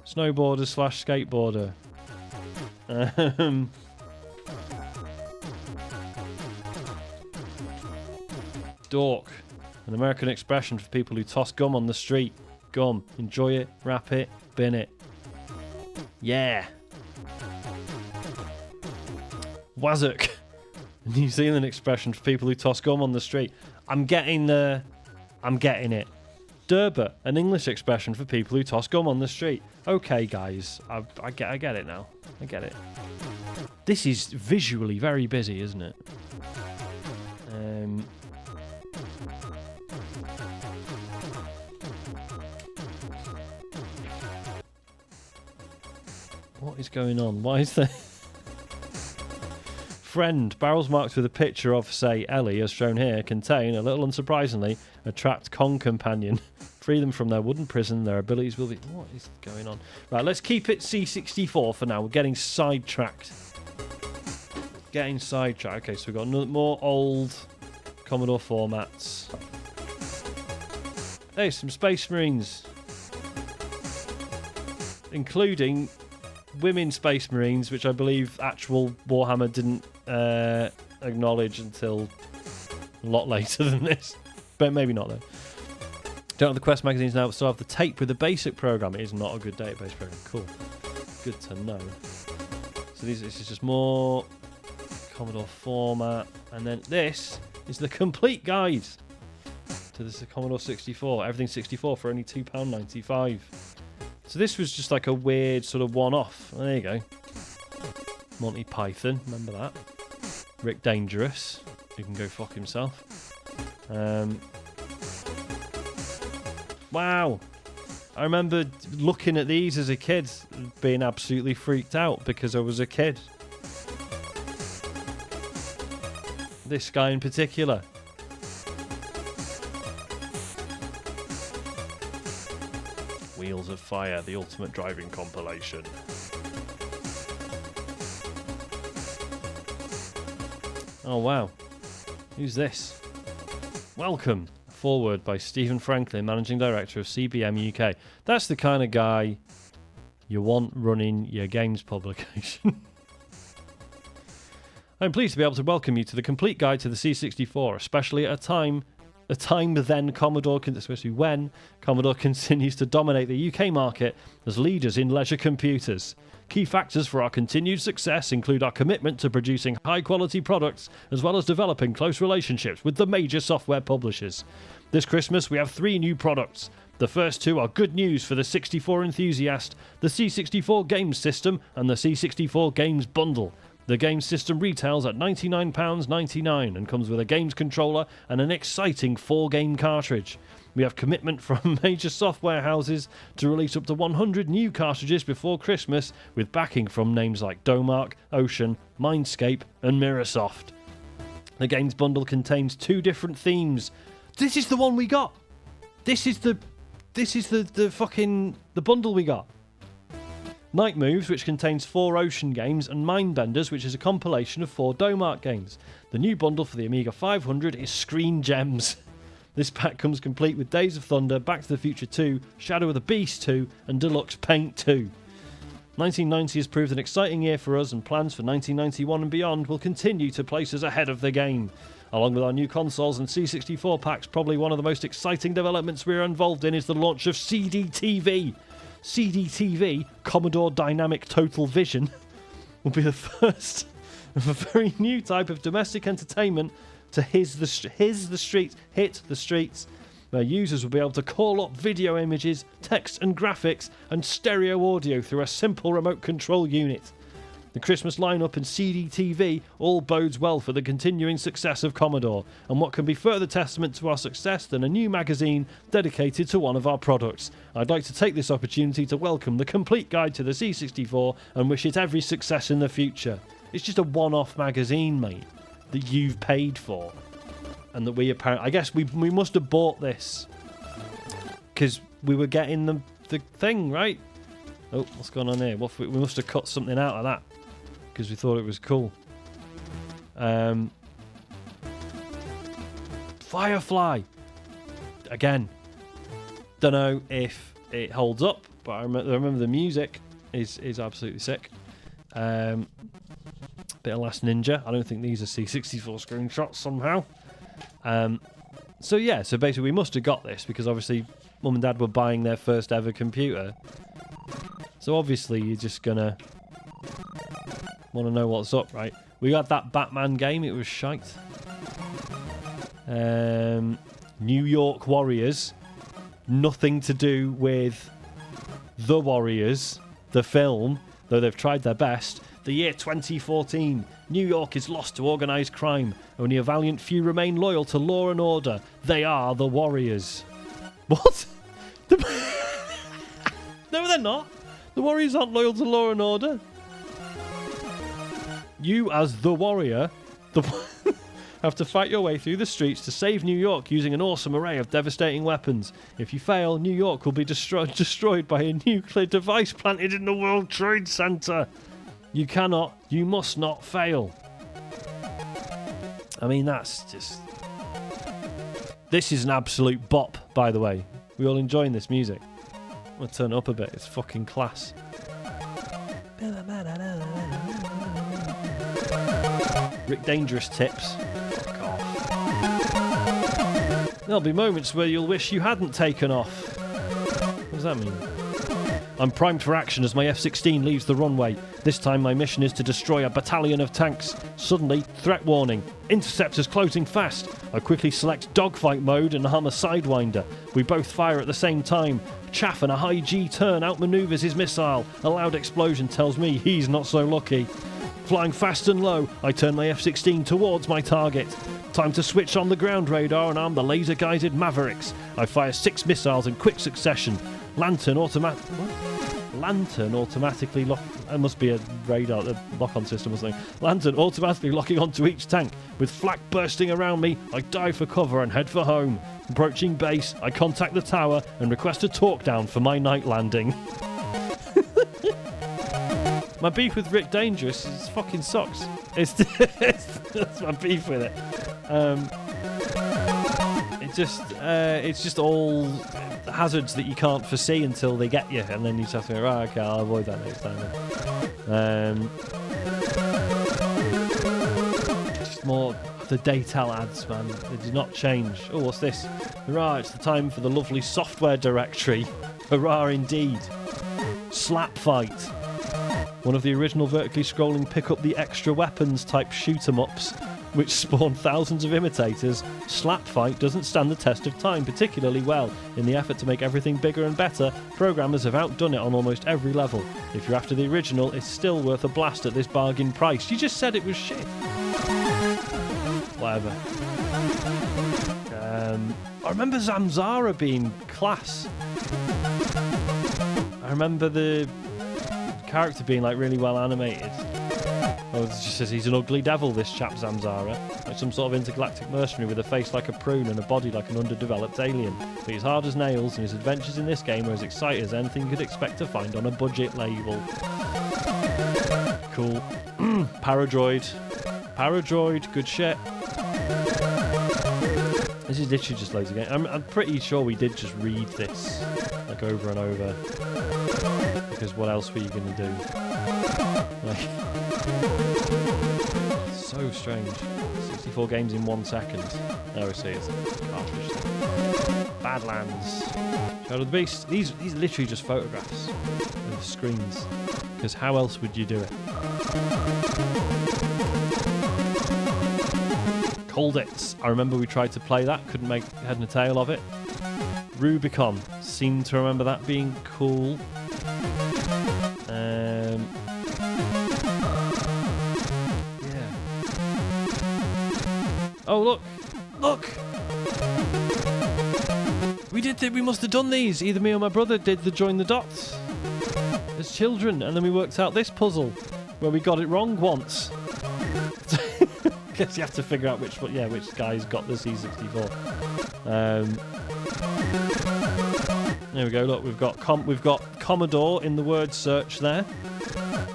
snowboarder/skateboarder. Dork, an American expression for people who toss gum on the street. Gum, enjoy it, wrap it, bin it. Yeah. Wazzock, a New Zealand expression for people who toss gum on the street. I'm getting it. Durba, an English expression for people who toss gum on the street. Okay, guys, I get it now. I get it. This is visually very busy, isn't it? What is going on? Why is there... Friend, barrels marked with a picture of, say, Ellie, as shown here, contain, a little unsurprisingly, a trapped Kong companion Free them from their wooden prison. Their abilities will be... What is going on? Right, let's keep it C64 for now. We're getting sidetracked. Okay, so we've got more old Commodore formats. Hey, some Space Marines. Including women Space Marines, which I believe actual Warhammer didn't acknowledge until a lot later than this. But maybe not, though. Don't have the Quest magazines now, but still have the tape with the basic program. It is not a good database program. Cool. Good to know. So this is just more Commodore Format. And then this is the complete guide to this Commodore 64. Everything 64 for only £2.95. So this was just like a weird sort of one-off. Oh, there you go. Monty Python, remember that? Rick Dangerous, who can go fuck himself. Wow. I remember looking at these as a kid, being absolutely freaked out because I was a kid. This guy in particular. Wheels of Fire, the ultimate driving compilation. Oh wow. Who's this? Welcome. A foreword by Stephen Franklin, Managing Director of CBM UK. That's the kind of guy you want running your games publication. I'm pleased to be able to welcome you to the complete guide to the C64, especially at a time then Commodore, especially when Commodore continues to dominate the UK market as leaders in leisure computers. Key factors for our continued success include our commitment to producing high-quality products as well as developing close relationships with the major software publishers. This Christmas, we have 3 new products. The first 2 are good news for the 64 enthusiast, the C64 Games System and the C64 Games Bundle. The game system retails at £99.99 and comes with a games controller and an exciting 4-game cartridge. We have commitment from major software houses to release up to 100 new cartridges before Christmas, with backing from names like Domark, Ocean, Mindscape and Mirrorsoft. The games bundle contains 2 different themes. This is the one we got. This is the bundle we got. Night Moves, which contains 4 Ocean games, and Mindbenders, which is a compilation of 4 Domark games. The new bundle for the Amiga 500 is Screen Gems. This pack comes complete with Days of Thunder, Back to the Future 2, Shadow of the Beast 2, and Deluxe Paint 2. 1990 has proved an exciting year for us, and plans for 1991 and beyond will continue to place us ahead of the game. Along with our new consoles and C64 packs, probably one of the most exciting developments we are involved in is the launch of CDTV. CDTV, Commodore Dynamic Total Vision, will be the first of a very new type of domestic entertainment to hit the streets, where users will be able to call up video images, text and graphics, and stereo audio through a simple remote control unit. The Christmas lineup and CDTV all bodes well for the continuing success of Commodore, and what can be further testament to our success than a new magazine dedicated to one of our products. I'd like to take this opportunity to welcome the complete guide to the C64 and wish it every success in the future. It's just a one-off magazine, mate, that you've paid for, and that we apparently... I guess we must have bought this because we were getting the thing, right? Oh, what's going on here? We must have cut something out of that because we thought it was cool. Firefly. Again. Don't know if it holds up, but I remember the music is absolutely sick. Bit of Last Ninja. I don't think these are C64 screenshots somehow. So basically we must have got this because obviously Mum and Dad were buying their first ever computer. So obviously you're just gonna want to know what's up, right? We got that Batman game, it was shite. New York Warriors. Nothing to do with The Warriors, the film, though they've tried their best. The year 2014. New York is lost to organised crime. Only a valiant few remain loyal to law and order. They are the Warriors. What? No, they're not. The Warriors aren't loyal to law and order. You, as the warrior, Have to fight your way through the streets to save New York using an awesome array of devastating weapons. If you fail, New York will be destroyed by a nuclear device planted in the World Trade Center. You must not fail. I mean, that's just... This is an absolute bop, by the way. We all enjoying this music? I'm going to turn it up a bit. It's fucking class. Rick Dangerous tips. Fuck off. There'll be moments where you'll wish you hadn't taken off. What does that mean? I'm primed for action as my F-16 leaves the runway. This time my mission is to destroy a battalion of tanks. Suddenly, threat warning. Interceptors closing fast. I quickly select dogfight mode and arm a Sidewinder. We both fire at the same time. Chaff and a high G turn outmaneuvers his missile. A loud explosion tells me he's not so lucky. Flying fast and low, I turn my F-16 towards my target. Time to switch on the ground radar and arm the laser-guided Mavericks. I fire 6 missiles in quick succession. Lantern automatically lock... There must be a radar, a lock-on system or something. Lantern automatically locking onto each tank. With flak bursting around me, I dive for cover and head for home. Approaching base, I contact the tower and request a talk down for my night landing. My beef with Rick Dangerous is fucking sucks. That's my beef with it. It's just all hazards that you can't foresee until they get you, and then you just have to go, right, okay, I'll avoid that next time then. Just more the Daytel ads, man. They do not change. Oh, what's this? Hurrah, it's the time for the lovely software directory. Hurrah indeed. Slap Fight. One of the original vertically scrolling pick up the extra weapons type shoot 'em ups, which spawned thousands of imitators. Slap Fight doesn't stand the test of time particularly well. In the effort to make everything bigger and better, programmers have outdone it on almost every level. If you're after the original, it's still worth a blast at this bargain price. You just said it was shit. Whatever. I remember Zamzara being class. I remember the character being like really well animated. Oh, it just says he's an ugly devil, this chap Zamzara. Like some sort of intergalactic mercenary with a face like a prune and a body like an underdeveloped alien. But he's hard as nails, and his adventures in this game are as exciting as anything you could expect to find on a budget label. Cool. Paradroid. Paradroid, good shit. This is literally just loads of games. I'm pretty sure we did just read this like over and over. Because what else were you going to do? Like, so strange. 64 games in 1 second. There we see it's a cartridge thing. Badlands. Shadow of the Beast. These are literally just photographs of screens. Because how else would you do it? Colditz. I remember we tried to play that. Couldn't make head and a tail of it. Rubicon. Seem to remember that being cool. Yeah. Oh, look! Look! We must have done these. Either me or my brother did the join the dots as children, and then we worked out this puzzle where we got it wrong once. Guess you have to figure out which guy's got the C64. There we go. Look, we've got Commodore in the word search there,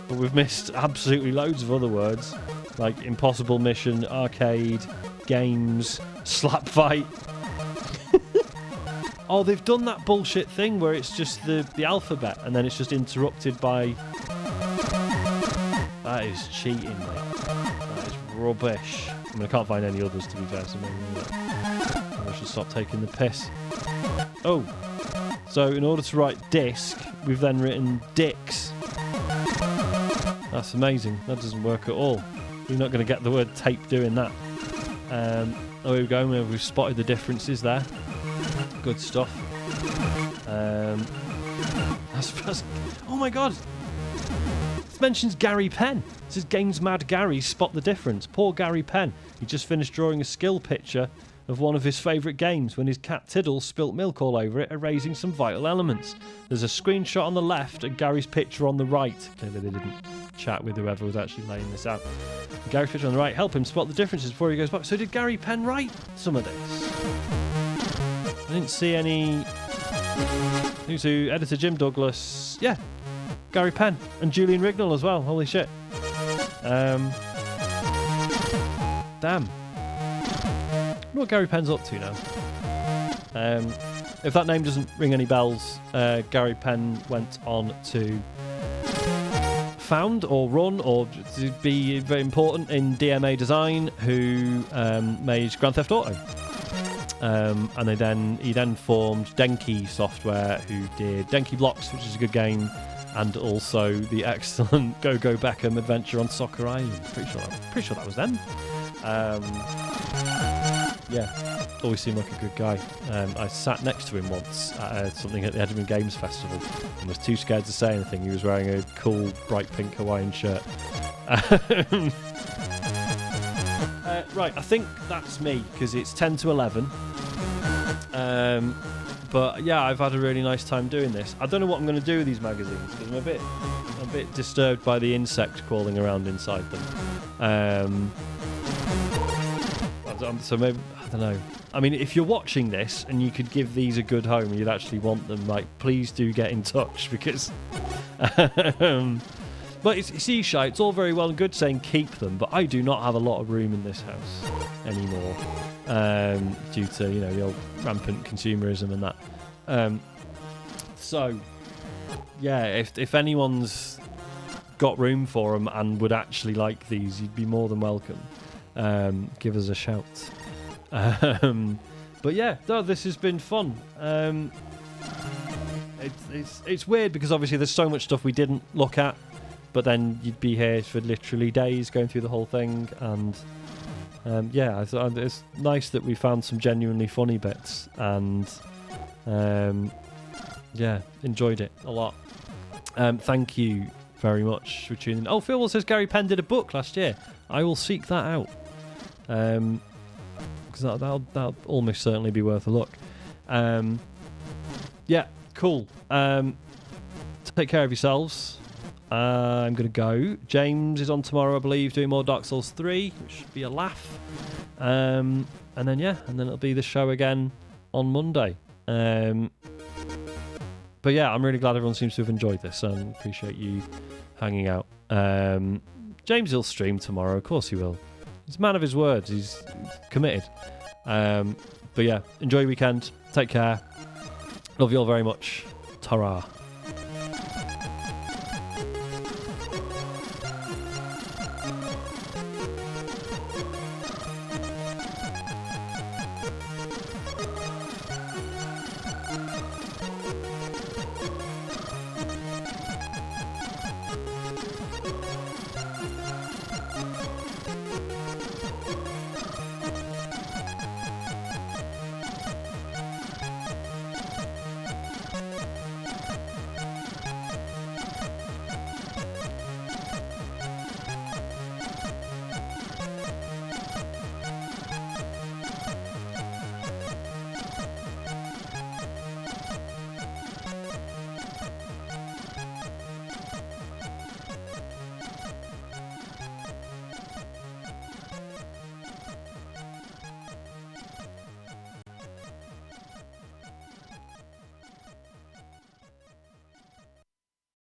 but we've missed absolutely loads of other words like Impossible Mission, Arcade, Games, Slap Fight. Oh, they've done that bullshit thing where it's just the alphabet and then it's just interrupted by... That is cheating, mate. That is rubbish. I mean, I can't find any others, to be fair, so maybe I should stop taking the piss. Oh, so in order to write disc, we've then written dicks. That's amazing. That doesn't work at all. You're not going to get the word tape doing that. Oh, here we go. We've spotted the differences there. Good stuff. Oh my god! This mentions Gary Penn. This is Games Mad Gary. Spot the difference. Poor Gary Penn. He just finished drawing a skill picture of one of his favourite games when his cat Tiddle spilt milk all over it, erasing some vital elements. There's a screenshot on the left and Gary's picture on the right. Clearly they didn't chat with whoever was actually laying this out. Gary's picture on the right, help him spot the differences before he goes back. So did Gary Penn write some of this? I didn't see any... Who's who? Editor Jim Douglas. Yeah, Gary Penn and Julian Rignall as well. Holy shit. Damn. I wonder what Gary Penn's up to now. If that name doesn't ring any bells, Gary Penn went on to found or run or to be very important in DMA Design, who made Grand Theft Auto. And he then formed Denki Software, who did Denki Blocks, which is a good game, and also the excellent Go Go Beckham Adventure on Soccer Island. Pretty sure that was them. Yeah, always seemed like a good guy. I sat next to him once at something at the Edinburgh Games Festival and was too scared to say anything. He was wearing a cool bright pink Hawaiian shirt. Right, I think that's me because it's 10 to 11. But yeah, I've had a really nice time doing this. I don't know what I'm going to do with these magazines because I'm a bit disturbed by the insects crawling around inside them. So maybe, I don't know. I mean, if you're watching this and you could give these a good home and you'd actually want them, like, please do get in touch because... But it's shy. It's all very well and good saying keep them, but I do not have a lot of room in this house anymore due to, the old rampant consumerism and that. So, yeah, if anyone's got room for them and would actually like these, you'd be more than welcome. Give us a shout. But yeah, no, this has been fun. It's weird because obviously there's so much stuff we didn't look at, but then you'd be here for literally days going through the whole thing, and yeah, it's nice that we found some genuinely funny bits, and yeah, enjoyed it a lot. Thank you very much for tuning in. Oh, Phil says Gary Penn did a book last year. I will seek that out. Because that'll almost certainly be worth a look. Yeah, cool. Take care of yourselves. I'm going to go. James is on tomorrow, I believe, doing more Dark Souls 3, which should be a laugh. And then it'll be the show again on Monday. But yeah, I'm really glad everyone seems to have enjoyed this, and appreciate you hanging out. James will stream tomorrow, of course he will. He's a man of his words, he's committed. But yeah, enjoy your weekend, take care. Love you all very much. Ta-ra.